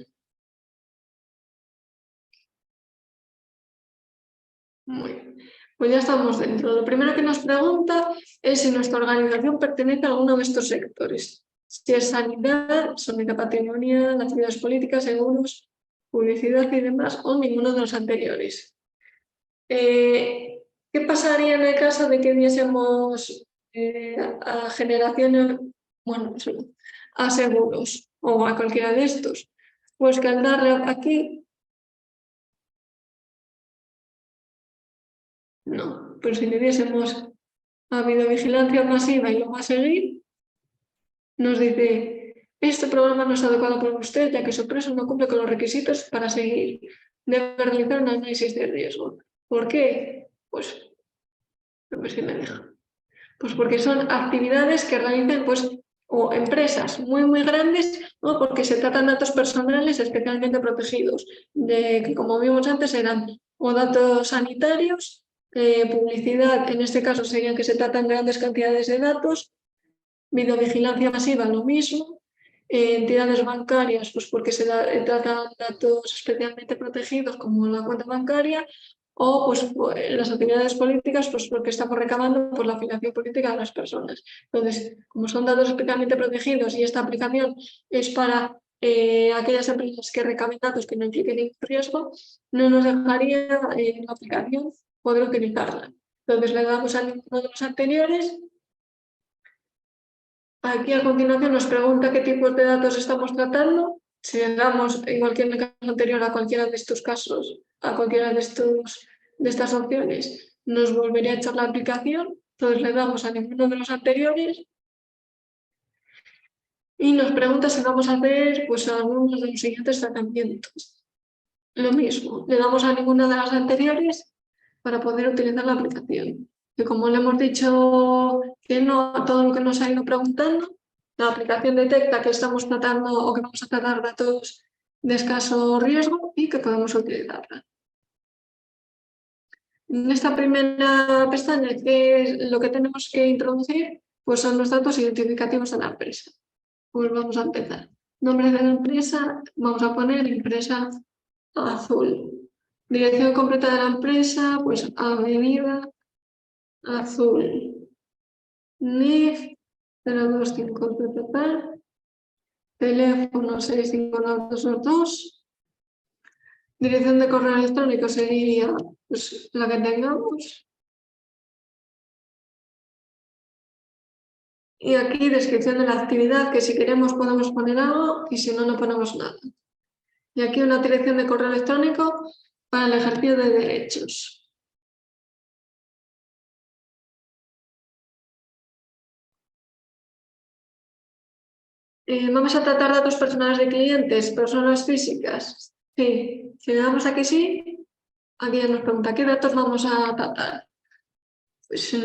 Muy bien. Pues ya estamos dentro. Lo primero que nos pregunta es si nuestra organización pertenece a alguno de estos sectores. Si es sanidad, sanidad patrimonial, actividades políticas, seguros, publicidad y demás, o ninguno de los anteriores. ¿Qué pasaría en el caso de que diésemos a generaciones, bueno, a seguros o a cualquiera de estos? Pues que al darle aquí, no, pero si le diésemos a videovigilancia masiva y lo va a seguir, nos dice, este programa no es adecuado para usted, ya que su empresa no cumple con los requisitos para seguir. Debe realizar un análisis de riesgo. ¿Por qué? Pues, a ver si me deja. Pues porque son actividades que realizan pues, o empresas muy grandes, ¿no? Porque se tratan de datos personales especialmente protegidos, de que como vimos antes eran o datos sanitarios, publicidad, en este caso serían que se tratan grandes cantidades de datos, videovigilancia masiva, lo mismo, entidades bancarias, pues porque se tratan datos especialmente protegidos como la cuenta bancaria, o pues las actividades políticas, pues porque estamos recabando pues, la afiliación política de las personas. Entonces, como son datos especialmente protegidos y esta aplicación es para aquellas empresas que recaben datos que no impliquen ningún riesgo, no nos dejaría la aplicación poder utilizarla. Entonces le damos a ninguno de los anteriores. Aquí a continuación nos pregunta qué tipos de datos estamos tratando. Si le damos, igual que en el caso anterior, a cualquiera de estos casos, a cualquiera de estas opciones, nos volvería a echar la aplicación. Entonces le damos a ninguno de los anteriores y nos pregunta si vamos a hacer pues, algunos de los siguientes tratamientos. Lo mismo, le damos a ninguna de las anteriores para poder utilizar la aplicación. Que como le hemos dicho que no a todo lo que nos ha ido preguntando, la aplicación detecta que estamos tratando o que vamos a tratar datos de escaso riesgo y que podemos utilizarla. En esta primera pestaña, que es lo que tenemos que introducir, pues son los datos identificativos de la empresa. Pues vamos a empezar. Nombre de la empresa, vamos a poner empresa Azul. Dirección completa de la empresa, pues Avenida Azul. NIF 025 teléfono 65922. Dirección de correo electrónico sería pues, la que tengamos. Y aquí descripción de la actividad, que si queremos podemos poner algo y si no, no ponemos nada. Y aquí una dirección de correo electrónico para el ejercicio de derechos. Vamos a tratar datos personales de clientes, personas físicas. Sí, si le damos aquí sí, aquí ya nos pregunta qué datos vamos a tratar. Pues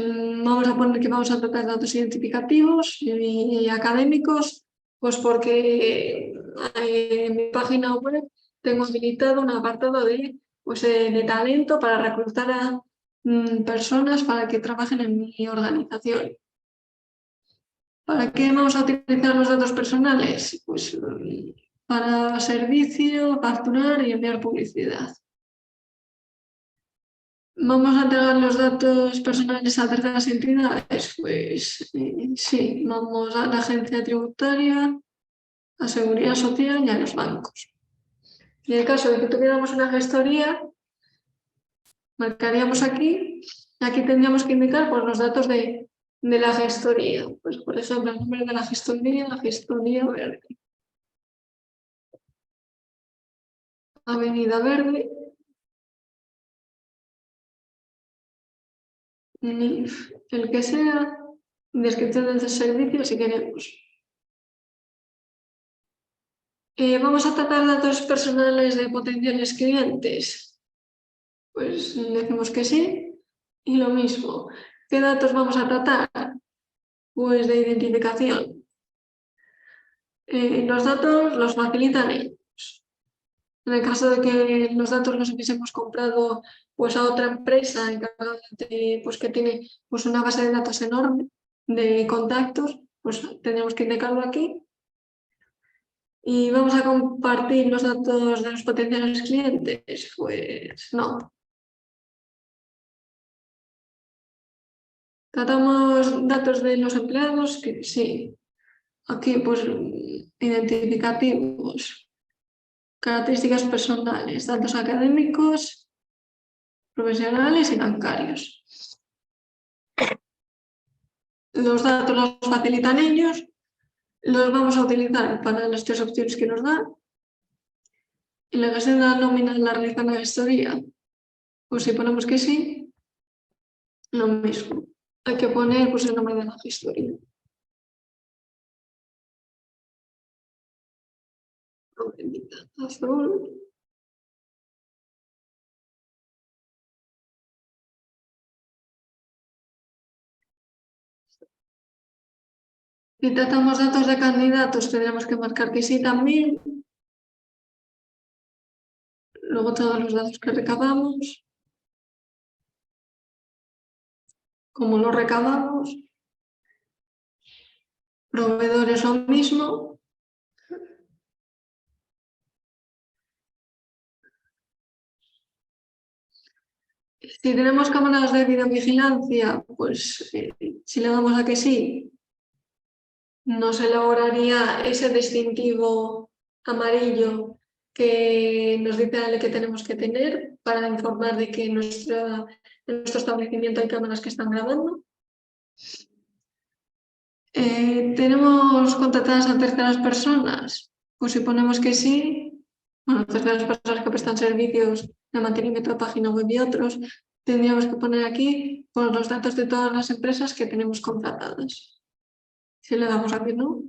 vamos a poner que vamos a tratar datos identificativos y académicos, pues porque en mi página web tengo habilitado un apartado de talento para reclutar a personas para que trabajen en mi organización. ¿Para qué vamos a utilizar los datos personales? Pues para servicio, facturar y enviar publicidad. ¿Vamos a entregar los datos personales a terceras entidades? Pues sí, vamos a la agencia tributaria, a Seguridad Social y a los bancos. En el caso de que tuviéramos una gestoría, marcaríamos aquí y aquí tendríamos que indicar pues, los datos de la gestoría. Pues, por ejemplo, el nombre de la gestoría Verde. Avenida Verde. El que sea, descripción del servicio si queremos. Vamos a tratar datos personales de potenciales clientes. Pues decimos que sí. Y lo mismo, ¿qué datos vamos a tratar? Pues de identificación. Los datos los facilitan ellos. En el caso de que los datos los hubiésemos comprado pues, a otra empresa encargada de, pues, que tiene pues, una base de datos enorme de contactos, pues tendríamos que indicarlo aquí. ¿Y vamos a compartir los datos de los potenciales clientes? Pues no. ¿Tratamos datos de los empleados? Que sí. Aquí, pues, identificativos, características personales, datos académicos, profesionales y bancarios. Los datos los facilitan ellos, los vamos a utilizar para las 3 opciones que nos dan. Y la gestión de la nómina la realiza la gestoría. Pues si ponemos que sí, lo mismo. Hay que poner pues, el nombre de la gestoría. Azul. Si tratamos datos de candidatos, tendremos que marcar que sí también. Luego todos los datos que recabamos. Como los recabamos. Proveedores lo mismo. Si tenemos cámaras de videovigilancia, pues si le damos a que sí, nos elaboraría ese distintivo amarillo que nos dice que tenemos que tener para informar de que en nuestro establecimiento hay cámaras que están grabando. ¿Tenemos contratadas a terceras personas? Pues si ponemos que sí, bueno, terceras personas que prestan servicios de mantenimiento de página web y otros, tendríamos que poner aquí pues, los datos de todas las empresas que tenemos contratadas. Si le damos a que no.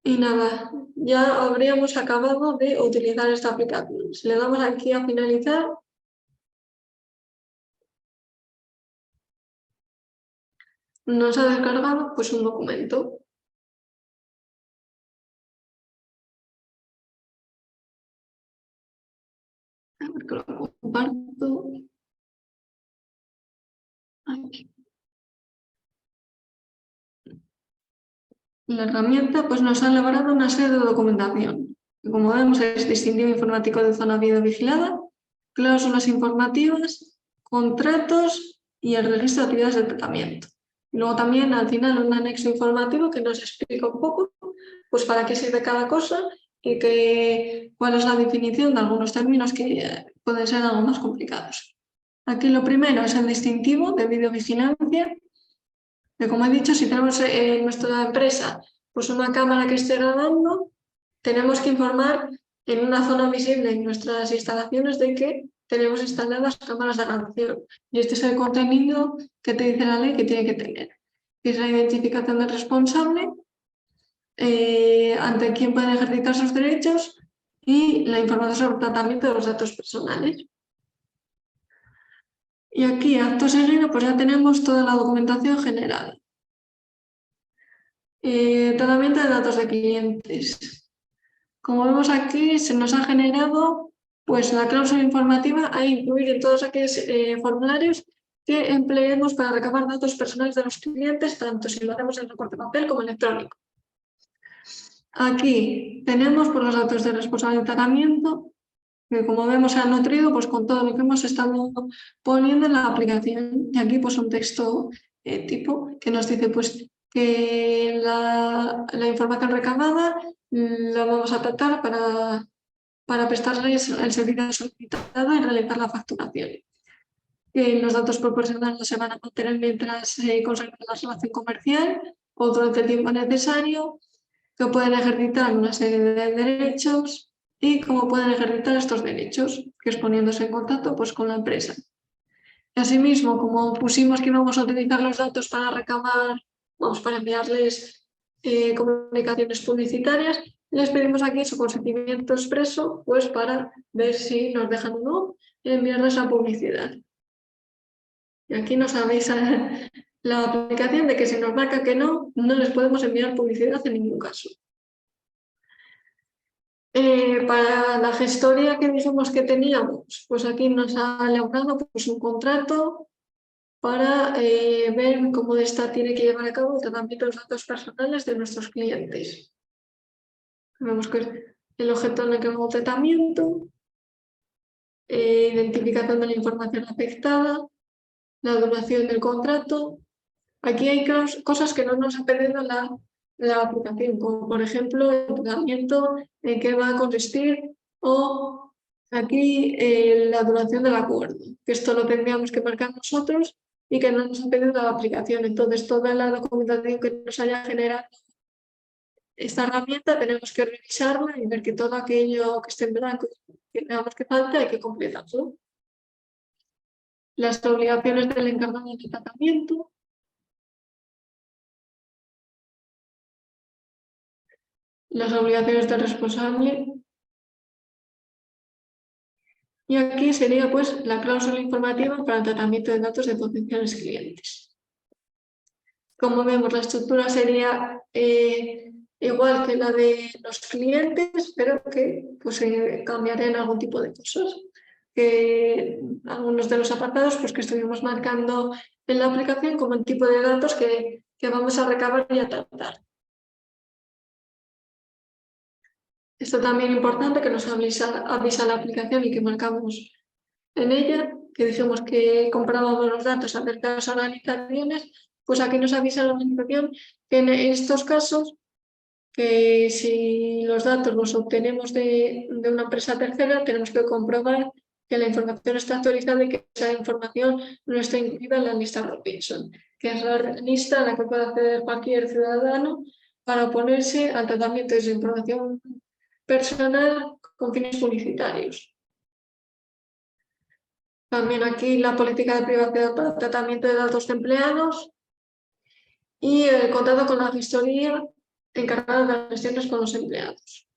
Y nada, ya habríamos acabado de utilizar esta aplicación. Si le damos aquí a finalizar, nos ha descargado pues, un documento. A ver que lo comparto. Aquí. La herramienta pues, nos ha elaborado una serie de documentación, que como vemos es distintivo informático de zona videovigilada, cláusulas informativas, contratos y el registro de actividades de tratamiento. Y luego también al final un anexo informativo que nos explica un poco pues, para qué sirve cada cosa y cuál es la definición de algunos términos que pueden ser algo más complicados. Aquí lo primero es el distintivo de videovigilancia. Que como he dicho, si tenemos en nuestra empresa pues una cámara que esté grabando, tenemos que informar en una zona visible en nuestras instalaciones de que tenemos instaladas cámaras de grabación. Y este es el contenido que te dice la ley que tiene que tener. Que es la identificación del responsable, ante quién pueden ejercitar sus derechos y la información sobre el tratamiento de los datos personales. Y aquí, acto seguido, pues ya tenemos toda la documentación generada. Tratamiento de datos de clientes. Como vemos aquí, se nos ha generado pues, la cláusula informativa a incluir en todos aquellos formularios que empleemos para recabar datos personales de los clientes, tanto si lo hacemos en reporte papel como electrónico. Aquí tenemos pues, los datos de responsable de tratamiento, que como vemos se han nutrido pues, con todo lo que hemos estado poniendo en la aplicación. Y aquí pues, un texto tipo que nos dice pues, que la información recabada la vamos a tratar para prestarles el servicio solicitado y realizar la facturación. Los datos proporcionados se van a mantener mientras se conserva la relación comercial o durante el tiempo necesario, que pueden ejercitar una serie de derechos y cómo pueden ejercitar estos derechos, que es poniéndose en contacto pues, con la empresa. Asimismo, como pusimos que íbamos a utilizar los datos para recabar, para enviarles comunicaciones publicitarias, les pedimos aquí su consentimiento expreso pues, para ver si nos dejan o no enviarles la publicidad. Y aquí nos avisa la aplicación de que si nos marca que no, no les podemos enviar publicidad en ningún caso. Para la gestoría que dijimos que teníamos, pues aquí nos ha elaborado pues, un contrato para ver cómo esta tiene que llevar a cabo el tratamiento de los datos personales de nuestros clientes. Vemos que el objeto en el que hago tratamiento, identificación de la información afectada, la duración del contrato. Aquí hay cosas que no nos ha pedido la aplicación, como por ejemplo el tratamiento, en qué va a consistir, o aquí la duración del acuerdo, que esto lo tendríamos que marcar nosotros y que no nos ha pedido la aplicación. Entonces, toda la documentación que nos haya generado esta herramienta tenemos que revisarla y ver que todo aquello que esté en blanco que veamos que falta hay que completarlo. Las obligaciones del encargado de tratamiento. Las obligaciones del responsable. Y aquí sería pues la cláusula informativa para el tratamiento de datos de potenciales clientes. Como vemos, la estructura sería igual que la de los clientes, pero que pues, cambiarían algún tipo de cosas. Algunos de los apartados pues, que estuvimos marcando en la aplicación como el tipo de datos que vamos a recabar y a tratar. Esto también es importante que nos avisa la aplicación y que marcamos en ella, que dijimos que comprábamos los datos acerca de las organizaciones, pues aquí nos avisa la organización que en estos casos, que si los datos los obtenemos de una empresa tercera, tenemos que comprobar que la información está actualizada y que esa información no está incluida en la lista Robinson, que es la lista a la que puede acceder cualquier ciudadano para oponerse al tratamiento de su información personal con fines publicitarios. También aquí la política de privacidad para el tratamiento de datos de empleados y el contrato con la gestoría encargada de las gestiones con los empleados.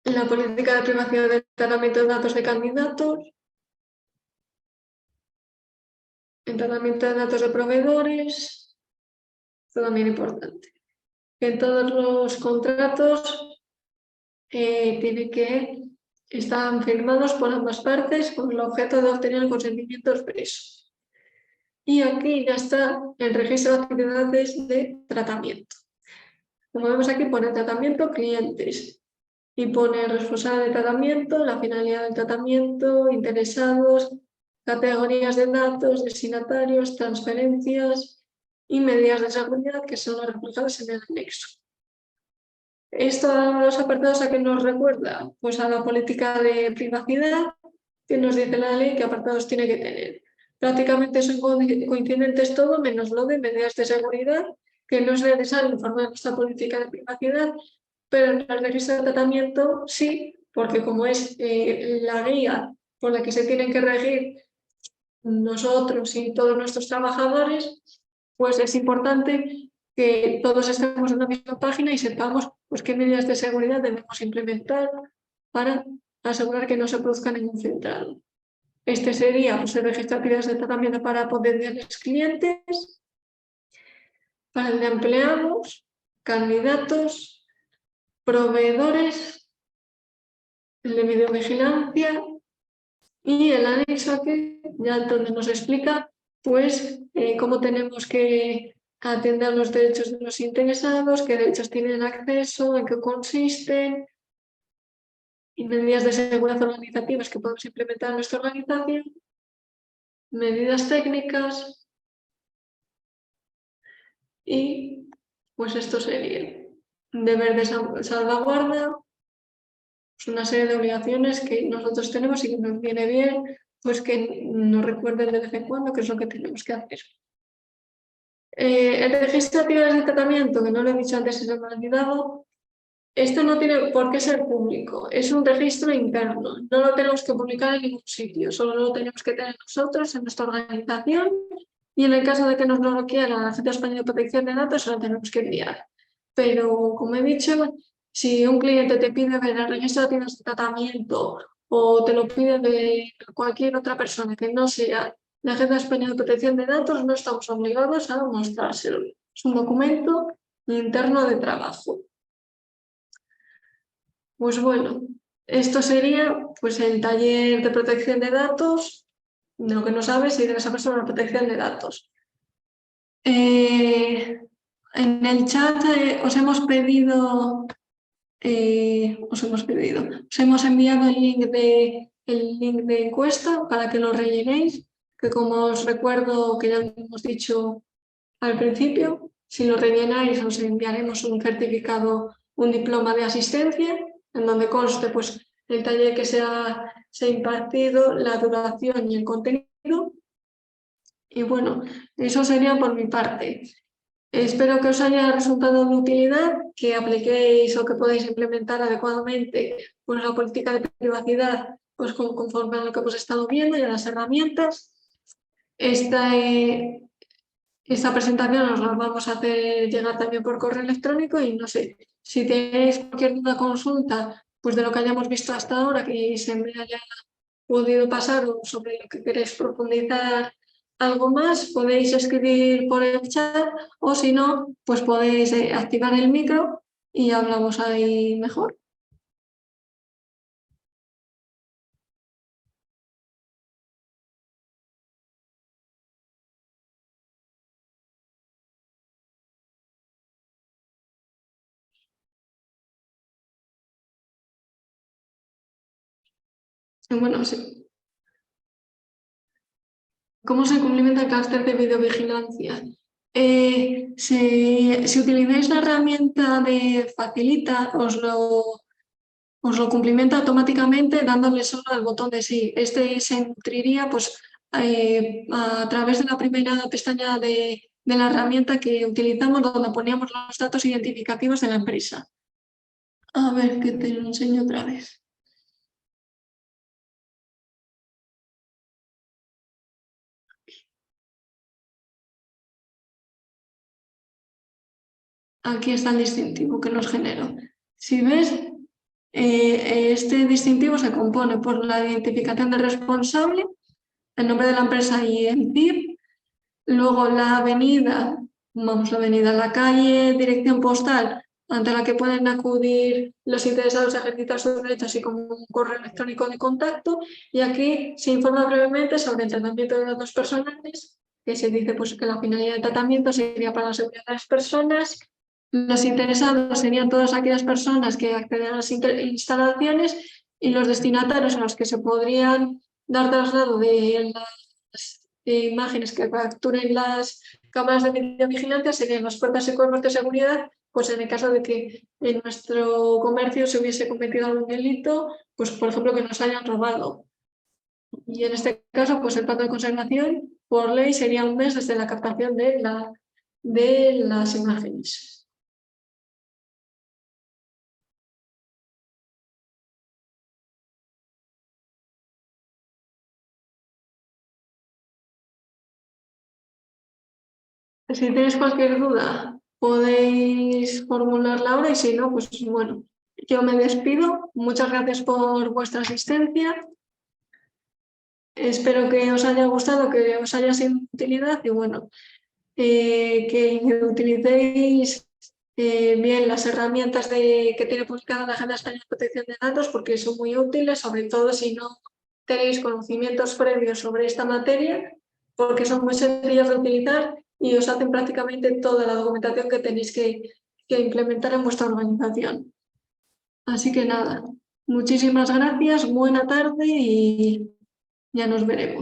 La política de privacidad del tratamiento de datos de candidatos, el tratamiento de datos de proveedores, esto también importante. En todos los contratos tiene que estar firmados por ambas partes con el objeto de obtener el consentimiento expreso. Y aquí ya está el registro de actividades de tratamiento. Como vemos aquí pone tratamiento clientes y pone responsable de tratamiento, la finalidad del tratamiento, interesados, categorías de datos, destinatarios, transferencias y medidas de seguridad que son las reflejadas en el anexo. Estos apartados a qué nos recuerda, pues a la política de privacidad que nos dice la ley qué apartados tiene que tener. Prácticamente son coincidentes todo menos lo de medidas de seguridad, que no es necesario informar nuestra política de privacidad, pero en el registro de tratamiento sí, porque como es la guía por la que se tienen que regir nosotros y todos nuestros trabajadores, pues es importante que todos estemos en la misma página y sepamos pues, qué medidas de seguridad debemos implementar para asegurar que no se produzca ningún filtrado. Este sería pues, el registro de actividades de tratamiento para potenciales clientes, para el de empleados, candidatos, proveedores, el de videovigilancia y el anexo aquí, ya donde nos explica pues cómo tenemos que atender los derechos de los interesados, qué derechos tienen acceso, en qué consisten y medidas de seguridad organizativas que podemos implementar en nuestra organización, medidas técnicas y pues esto sería deber de salvaguarda, pues una serie de obligaciones que nosotros tenemos y que nos viene bien pues que nos recuerden de vez en cuando qué es lo que tenemos que hacer. El registro de actividades de tratamiento, que no lo he dicho antes y se me ha olvidado, esto no tiene por qué ser público, es un registro interno, no lo tenemos que publicar en ningún sitio, solo lo tenemos que tener nosotros en nuestra organización y en el caso de que nos lo quiera la Agencia Española de Protección de Datos, se lo tenemos que enviar. Pero, como he dicho, si un cliente te pide ver el registro de actividades de tratamiento o te lo pide de cualquier otra persona que no sea la Agenda Española de Protección de Datos no estamos obligados a mostrárselo. Es un documento interno de trabajo. Pues bueno, esto sería pues, el taller de protección de datos, de lo que no sabes y debes saber sobre la protección de datos. En el chat os hemos enviado el link de encuesta para que lo rellenéis, que como os recuerdo que ya lo hemos dicho al principio, si lo rellenáis os enviaremos un certificado, un diploma de asistencia, en donde conste pues, el taller que se ha impartido, la duración y el contenido. Y bueno, eso sería por mi parte. Espero que os haya resultado de utilidad, que apliquéis o que podáis implementar adecuadamente pues, la política de privacidad pues, conforme a lo que hemos estado viendo y a las herramientas. Esta presentación os la vamos a hacer llegar también por correo electrónico y no sé, si tenéis cualquier duda, consulta pues, de lo que hayamos visto hasta ahora, que se me haya podido pasar o sobre lo que queréis profundizar algo más, podéis escribir por el chat o si no, pues podéis activar el micro y hablamos ahí mejor. Bueno, sí. ¿Cómo se complementa el clúster de videovigilancia? Si utilizáis la herramienta de Facilita, os lo cumplimenta automáticamente dándole solo al botón de sí. Este se nutriría pues, a través de la primera pestaña de la herramienta que utilizamos, donde poníamos los datos identificativos de la empresa. A ver, que te lo enseño otra vez. Aquí está el distintivo que nos generó. Si ves, este distintivo se compone por la identificación del responsable, el nombre de la empresa y el CIF, luego la avenida, la calle, dirección postal ante la que pueden acudir los interesados a ejercitar sus derechos, así como un correo electrónico de contacto, y aquí se informa brevemente sobre el tratamiento de datos personales, que se dice pues, que la finalidad del tratamiento sería para la seguridad de las personas. Los interesados serían todas aquellas personas que acceden a las instalaciones y los destinatarios a los que se podrían dar traslado de las imágenes que capturen las cámaras de videovigilancia serían las puertas y cuerpos de seguridad, pues en el caso de que en nuestro comercio se hubiese cometido algún delito, pues por ejemplo que nos hayan robado. Y en este caso, pues el plazo de conservación por ley sería un mes desde la captación de las imágenes. Si tenéis cualquier duda, podéis formularla ahora y si no, pues bueno, yo me despido. Muchas gracias por vuestra asistencia. Espero que os haya gustado, que os haya sido de utilidad y bueno, que utilicéis bien las herramientas que tiene publicada la Agenda Española de Protección de Datos porque son muy útiles, sobre todo si no tenéis conocimientos previos sobre esta materia, porque son muy sencillas de utilizar y os hacen prácticamente toda la documentación que tenéis que implementar en vuestra organización. Así que nada, muchísimas gracias, buena tarde y ya nos veremos.